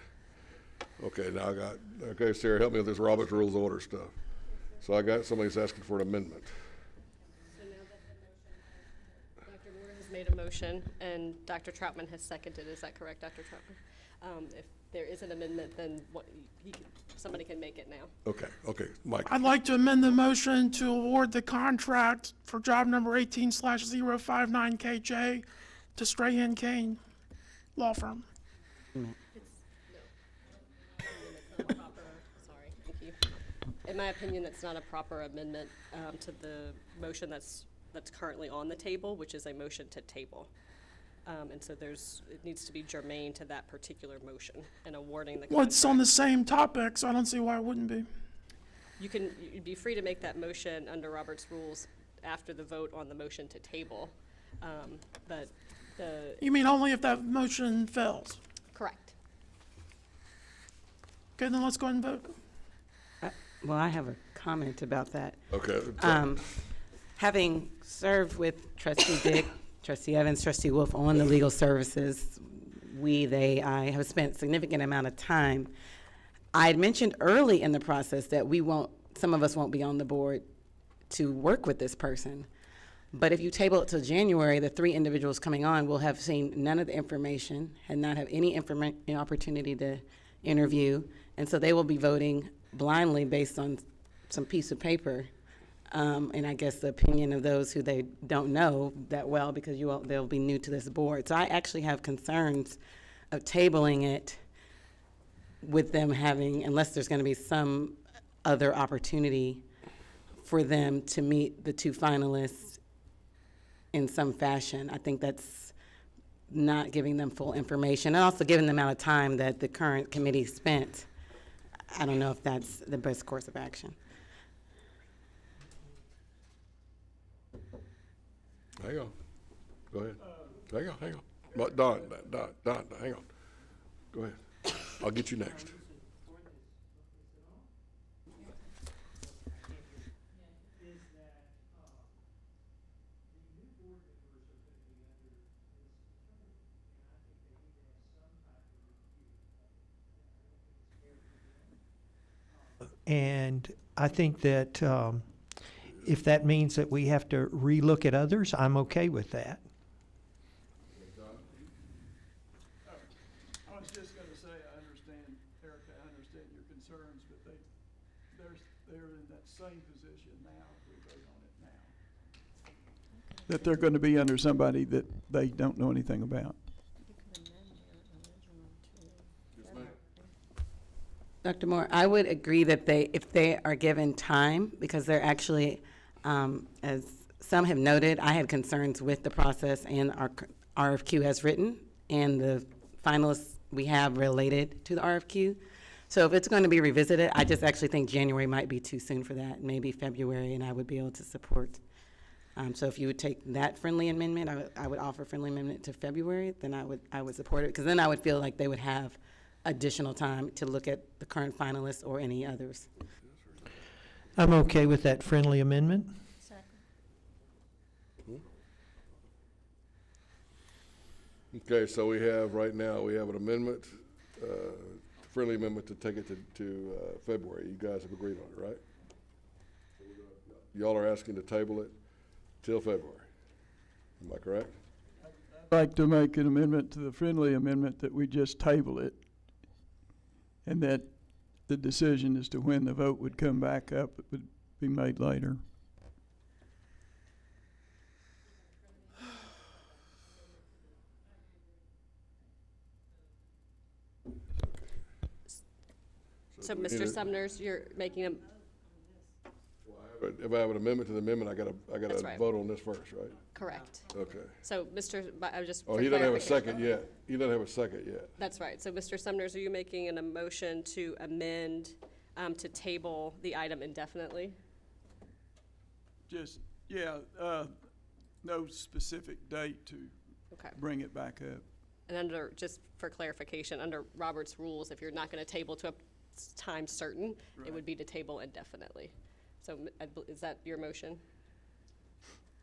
Okay, now okay, Sarah, help me with this Robert's Rules of Order stuff. So I got, somebody's asking for an amendment. So now that the motion, Dr. Moore has made a motion and Dr. Troutman has seconded, is that correct, Dr. Troutman? If there is an amendment, then somebody can make it now. Okay, Mike. I'd like to amend the motion to award the contract for job number 18/059KJ to Strahan Kane Law Firm. Sorry, thank you. In my opinion, that's not a proper amendment to the motion that's currently on the table, which is a motion to table. And so it needs to be germane to that particular motion and awarding the contract. Well, it's on the same topic, so I don't see why it wouldn't be. You'd be free to make that motion under Robert's rules after the vote on the motion to table, but You mean only if that motion fails? Correct. Okay, then let's go ahead and vote. Well, I have a comment about that. Okay. Having served with Trustee Dick, Trustee Evans, Trustee Wolf on the legal services, I have spent a significant amount of time. I had mentioned early in the process that some of us won't be on the board to work with this person. But if you table it till January, the 3 individuals coming on will have seen none of the information and not have any opportunity to interview. And so they will be voting blindly based on some piece of paper. And I guess the opinion of those who they don't know that well, because they'll be new to this board. So I actually have concerns of tabling it with them unless there's going to be some other opportunity for them to meet the 2 finalists in some fashion. I think that's not giving them full information, and also given the amount of time that the current committee spent. I don't know if that's the best course of action. Hang on. Go ahead. Hang on. Don, hang on. Go ahead. I'll get you next. And I think that if that means that we have to relook at others, I'm okay with that. I was just going to say, I understand, Erica, I understand your concerns, but they're in that same position now if we vote on it now. That they're going to be under somebody that they don't know anything about. Dr. Moore, I would agree that if they are given time, because they're actually, as some have noted, I had concerns with the process and our RFQ as written, and the finalists we have related to the RFQ. So if it's going to be revisited, I just actually think January might be too soon for that, maybe February, and I would be able to support. So if you would take that friendly amendment, I would offer friendly amendment to February, then I would support it, because then I would feel like they would have additional time to look at the current finalists or any others. I'm okay with that friendly amendment. Okay, so we have an amendment, friendly amendment to take it to February. You guys have agreed on it, right? Y'all are asking to table it till February. Am I correct? I'd like to make an amendment to the friendly amendment that we just table it, and that the decision as to when the vote would come back up would be made later. So, Mr. Sumners, you're making a... If I have an amendment to the amendment, I gotta right. vote on this first, right? Correct. Okay. So, I was just... Oh, for he doesn't have a clarification. second yet. He doesn't have a second yet. That's right. So, Mr. Sumners, are you making a motion to amend to table the item indefinitely? Just Yeah, no specific date to Okay. bring it back up. And under, just for clarification, under Robert's rules, if you're not going to table to a time certain, it would be to table indefinitely. So is that your motion?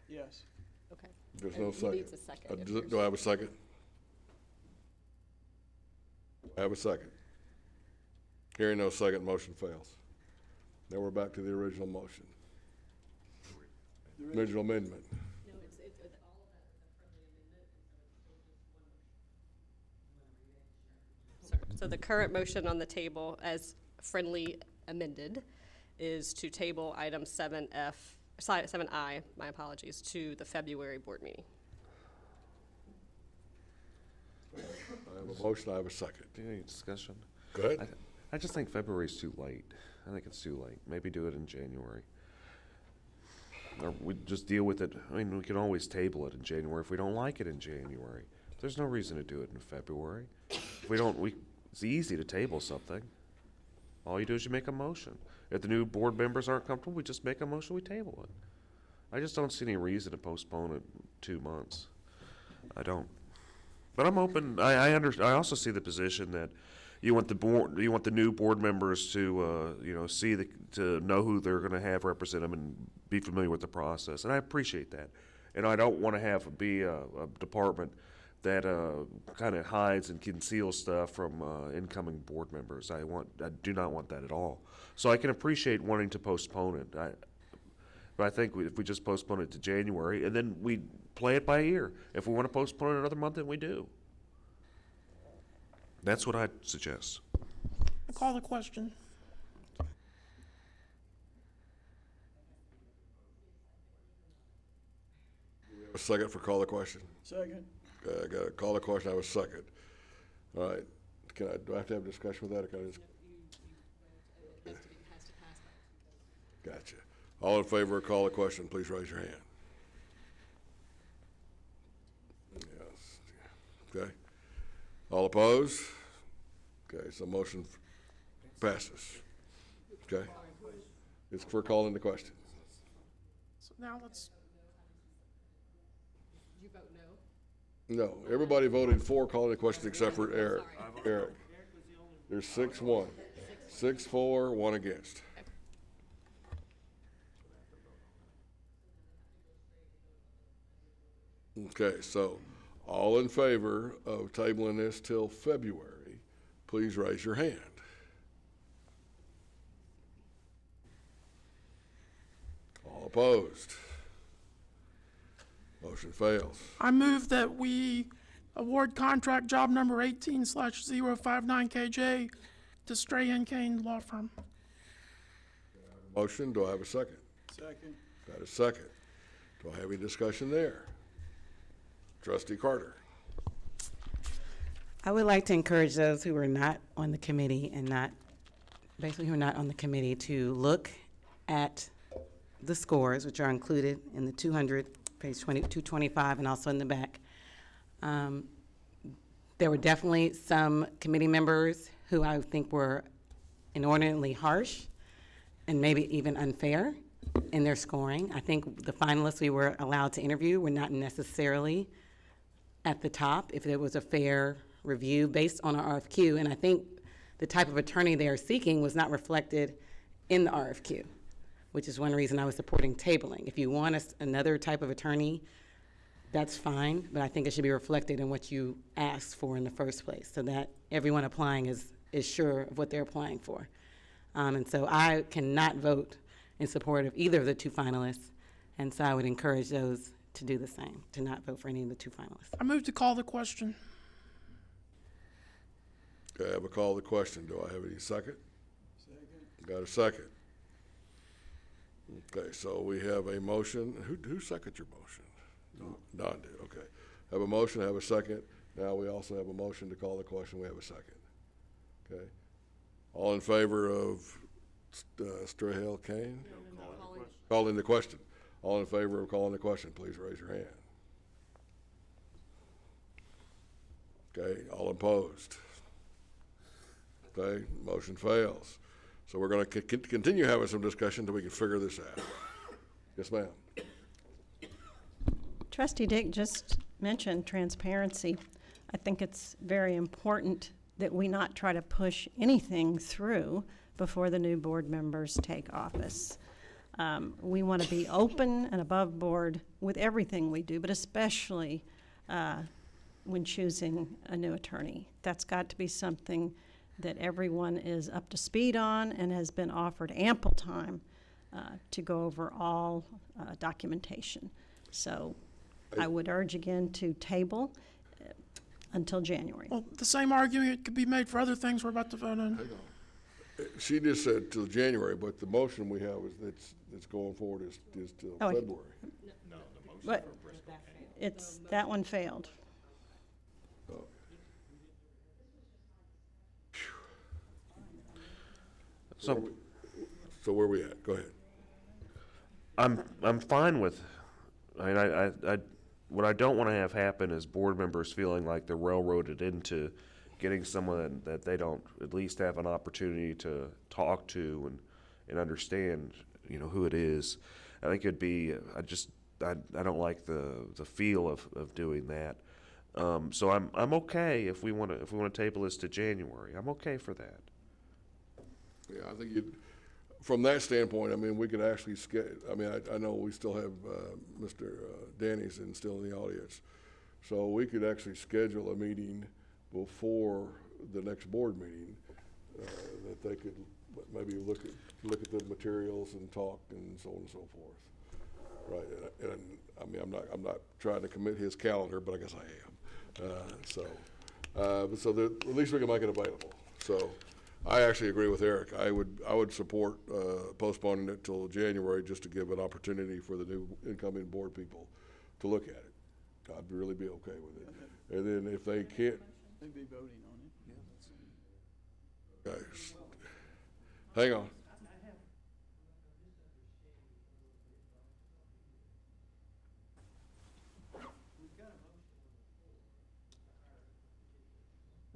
Yes. Okay. There's And no he second. needs a second if Do I have a second? I have a second. Hearing no second, motion fails. Now we're back to the original motion. Original amendment. No, it's all of that is a friendly amendment, and so it's still just one motion. So the current motion on the table as friendly amended is to table item 7I, my apologies, to the February board meeting. I have a motion, I have a second. Any discussion? Go ahead. I just think February's too late. I think it's too late. Maybe do it in January. Or we just deal with it. I mean, we can always table it in January if we don't like it in January. There's no reason to do it in February. If we don't, it's easy to table something. All you do is you make a motion. If the new board members aren't comfortable, we just make a motion, we table it. I just don't see any reason to postpone it 2 months. I don't. But I'm open. I also see the position that you want the new board members to to know who they're going to have represent them and be familiar with the process, and I appreciate that. And I don't want to be a department that kind of hides and conceals stuff from incoming board members. I do not want that at all. So I can appreciate wanting to postpone it. But I think if we just postpone it to January, and then we play it by ear. If we want to postpone it another month, then we do. That's what I'd suggest. I'll call the question. A second for call the question. Second. I got to call the question, I have a second. All right, do I have to have a discussion with that, or can I just? Gotcha. All in favor of call the question, please raise your hand. Yes. Okay. All opposed? Okay, so motion passes. Okay. It's for calling the question. So now let's, Did you vote no? No, everybody voted for calling the question except for Eric. Eric. There's 6-1. 6-4, 1 against. Okay, so all in favor of tabling this till February, please raise your hand. All opposed? Motion fails. I move that we award contract job number 18/059KJ to Strahan Kane Law Firm. Motion, do I have a second? Second. Got a second. Do I have any discussion there? Trustee Carter. I would like to encourage those who are not on the committee and who are not on the committee to look at the scores, which are included in the 200, page 225, and also in the back. There were definitely some committee members who I think were inordinately harsh and maybe even unfair in their scoring. I think the finalists we were allowed to interview were not necessarily at the top if there was a fair review based on our RFQ, and I think the type of attorney they are seeking was not reflected in the RFQ, which is one reason I was supporting tabling. If you want another type of attorney, that's fine, but I think it should be reflected in what you asked for in the first place, so that everyone applying is sure of what they're applying for. And so I cannot vote in support of either of the two finalists, and so I would encourage those to do the same, to not vote for any of the two finalists. I move to call the question. Okay, I have a call to the question. Do I have any second? Second. Got a second. Okay, so we have a motion. Who seconded your motion? Don did, okay. Have a motion, have a second. Now we also have a motion to call the question. We have a second. Okay. All in favor of Strahan Kane? Calling the question. All in favor of calling the question, please raise your hand. Okay, all opposed? Okay, motion fails. So we're going to continue having some discussion until we can figure this out. Yes, ma'am. Trustee Dick just mentioned transparency. I think it's very important that we not try to push anything through before the new board members take office. We want to be open and above board with everything we do, but especially when choosing a new attorney. That's got to be something that everyone is up to speed on and has been offered ample time to go over all documentation. So I would urge again to table until January. Well, the same argument could be made for other things we're about to vote on. Hang on. She just said till January, but the motion we have is that's going forward is till Oh, February. No, the motion But for Briscoe County. it's, that one failed. Oh. So where we at? Go ahead. I'm fine with, I mean, I what I don't want to have happen is board members feeling like they're railroaded into getting someone that they don't at least have an opportunity to talk to and understand, you know, who it is. I think it'd be, I don't like the feel of doing that. So I'm okay if we want to table this to January. I'm okay for that. Yeah, I think from that standpoint, I mean, we could actually I mean, I know we still have Mr. Danny's still in the audience. So we could actually schedule a meeting before the next board meeting that they could maybe look at the materials and talk and so on and so forth. Right, and I mean, I'm not trying to commit his calendar, but I guess I am. So at least we can make it available. So I actually agree with Eric. I would support postponing it till January just to give an opportunity for the new incoming board people to look at it. I'd really be okay with it. And then if they can't, They'd be voting on it. guys, hang on.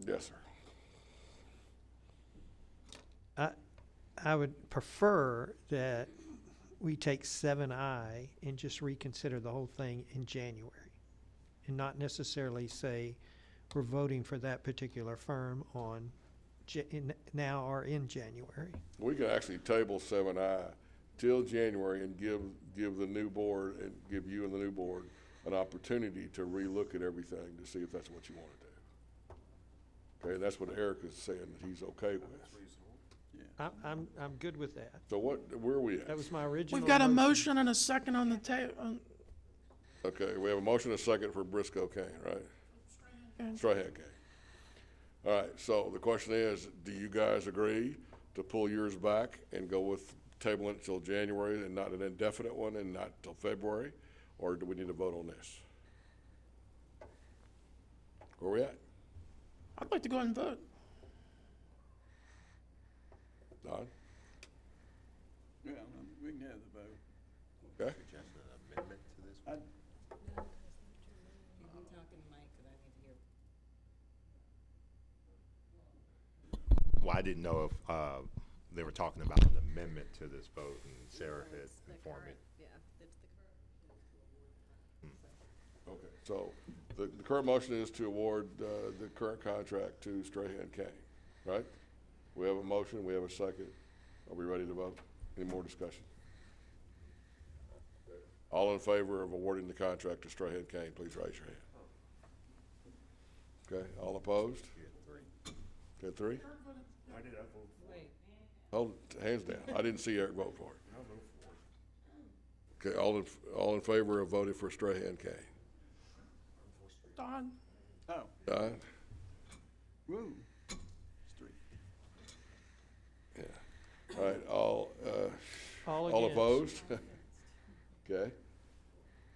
Yes, sir. I would prefer that we take 7I and just reconsider the whole thing in January and not necessarily say we're voting for that particular firm on now or in January. We can actually table 7I till January and give the new board and give you and the new board an opportunity to relook at everything to see if that's what you want to do. Okay, that's what Eric is saying that he's okay with. I'm good with that. So where are we at? That was my original. We've got a motion and a second on the table. Okay, we have a motion and a second for Briscoe Kane, right? Strahan Kane. All right, so the question is, do you guys agree to pull yours back and go with tabling it till January and not an indefinite one and not till February? Or do we need to vote on this? Where are we at? I'd like to go ahead and vote. Don? Yeah, we can have the vote. Okay. Suggest an amendment to this? Well, I didn't know if they were talking about an amendment to this vote, and Sarah had informed me. Okay, so the current motion is to award the current contract to Strahan Kane, right? We have a motion, we have a second. Are we ready to vote? Any more discussion? All in favor of awarding the contract to Strahan Kane, please raise your hand. Okay, all opposed? Got three? I did vote for it. Hold, hands down. I didn't see Eric vote for it. Okay, all in favor of voting for Strahan Kane? Don? Oh, Don? woo. Street. Yeah. All right, all All opposed? Okay.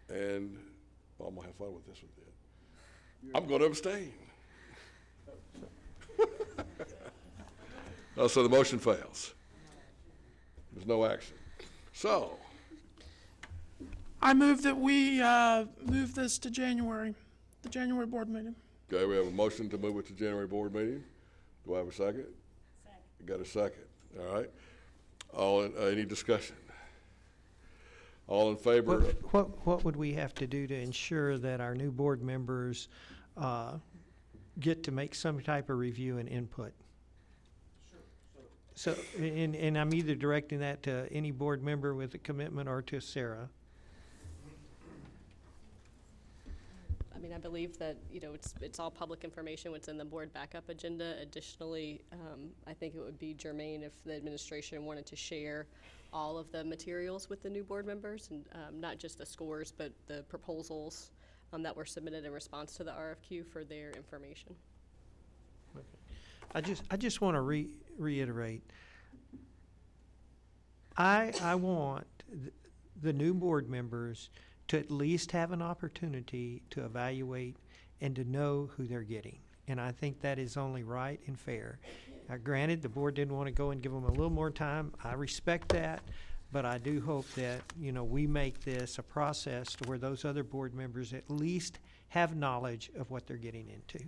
And well, I'm gonna have fun with this one then. I'm gonna abstain. Oh, so the motion fails. There's no action. So, I move that we move this to January, the January board meeting. okay, we have a motion to move it to January board meeting. Do I have a second? Second. Got a second, all right. Any discussion? All in favor? What would we have to do to ensure that our new board members get to make some type of review and input? So, and I'm either directing that to any board member with a commitment or to Sarah. I mean, I believe that, you know, it's all public information, what's in the board backup agenda. Additionally, I think it would be germane if the administration wanted to share all of the materials with the new board members, and not just the scores, but the proposals that were submitted in response to the RFQ for their information. I just want to reiterate. I want the new board members to at least have an opportunity to evaluate and to know who they're getting. And I think that is only right and fair. Granted, the board didn't want to go and give them a little more time. I respect that, but I do hope that, you know, we make this a process to where those other board members at least have knowledge of what they're getting into.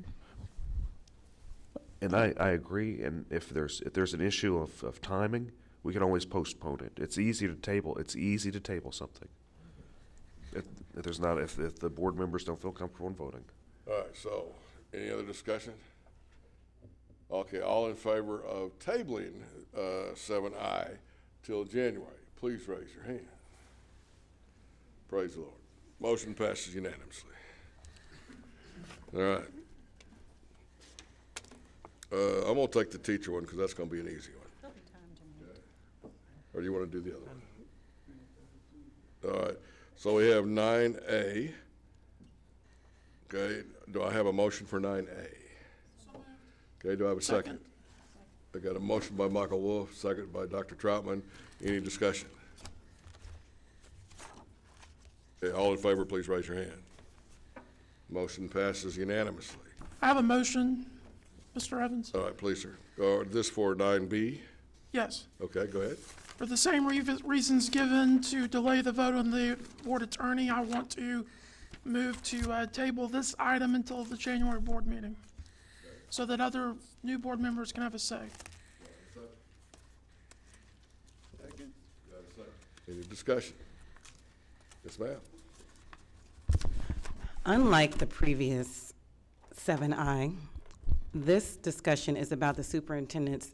And I agree, and if there's an issue of timing, we can always postpone it. It's easy to table something. If the board members don't feel comfortable in voting. All right, so any other discussion? Okay, all in favor of tabling 7I till January, please raise your hand. Praise the Lord. Motion passes unanimously. All right. I'm going to take the teacher one because that's going to be an easy one. Or do you want to do the other one? All right. So we have 9A. Okay. Do I have a motion for 9A? Okay. Do I have a second? I got a motion by Michael Wolf, second by Dr. Troutman. Any discussion? Okay. All in favor, please raise your hand. Motion passes unanimously. I have a motion, Mr. Evans. All right, please, sir. This for 9B? Yes. Okay, go ahead. For the same reasons given to delay the vote on the board attorney, I want to move to table this item until the January board meeting, so that other new board members can have a say. Any discussion? Yes, ma'am. Unlike the previous 7I, this discussion is about the superintendent's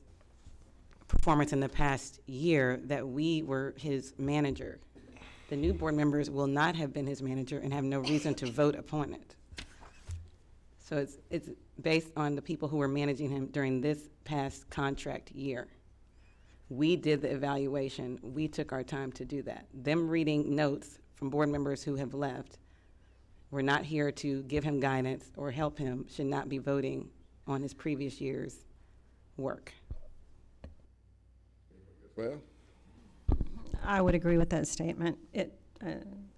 performance in the past year that we were his manager. The new board members will not have been his manager and have no reason to vote upon it. So it's based on the people who were managing him during this past contract year. We did the evaluation. We took our time to do that. Them reading notes from board members who have left, we're not here to give him guidance or help him, should not be voting on his previous year's work. Well, I would agree with that statement. It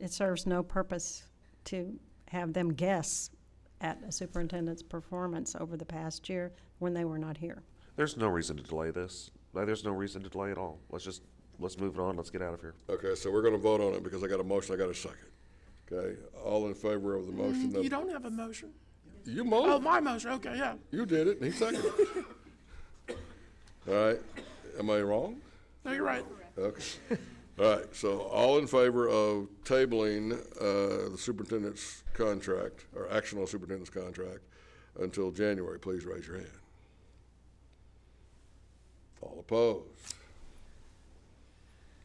serves no purpose to have them guess at a superintendent's performance over the past year when they were not here. There's no reason to delay this. There's no reason to delay at all. Let's move it on. Let's get out of here. okay, so we're going to vote on it because I got a motion, I got a second. Okay, all in favor of the motion? You don't have a motion. You motioned? Oh, my motion, okay, yeah. You did it, and he seconded it. All right, am I wrong? No, you're right. Okay. All right, so all in favor of tabling the superintendent's contract, or action on superintendent's contract, until January, please raise your hand. All opposed?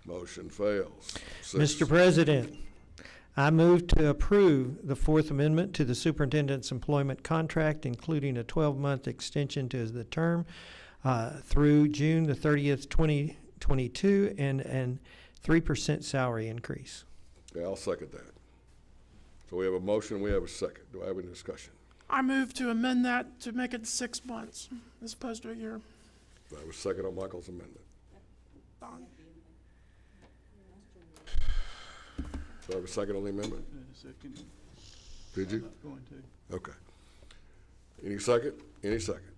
Motion fails. Mr. President, I move to approve the Fourth Amendment to the superintendent's employment contract, including a 12-month extension to the term through June the 30th, 2022, and 3% salary increase. Okay, I'll second that. So we have a motion, we have a second. Do I have any discussion? I move to amend that to make it 6 months as opposed to a year. Do I have a second on Michael's amendment? Don. Do I have a second on the amendment? Second. Did you? I'm not going to. Okay. Any second? Any second?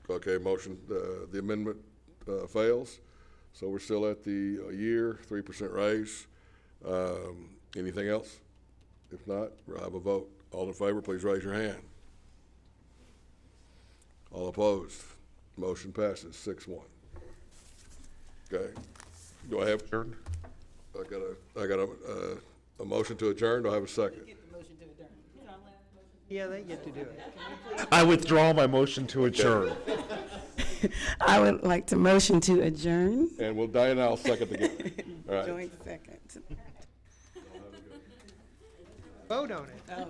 Okay, motion, the amendment fails. So we're still at the year, 3% raise. Anything else? If not, we'll have a vote. All in favor, please raise your hand. All opposed? Motion passes 6-1. Okay. Do I have? I got a motion to adjourn. Do I have a second? Yeah, they get to do it. I withdraw my motion to adjourn. I would like to motion to adjourn. And we'll, Diane and I'll second together. All right. Joint second. Vote on it. Oh,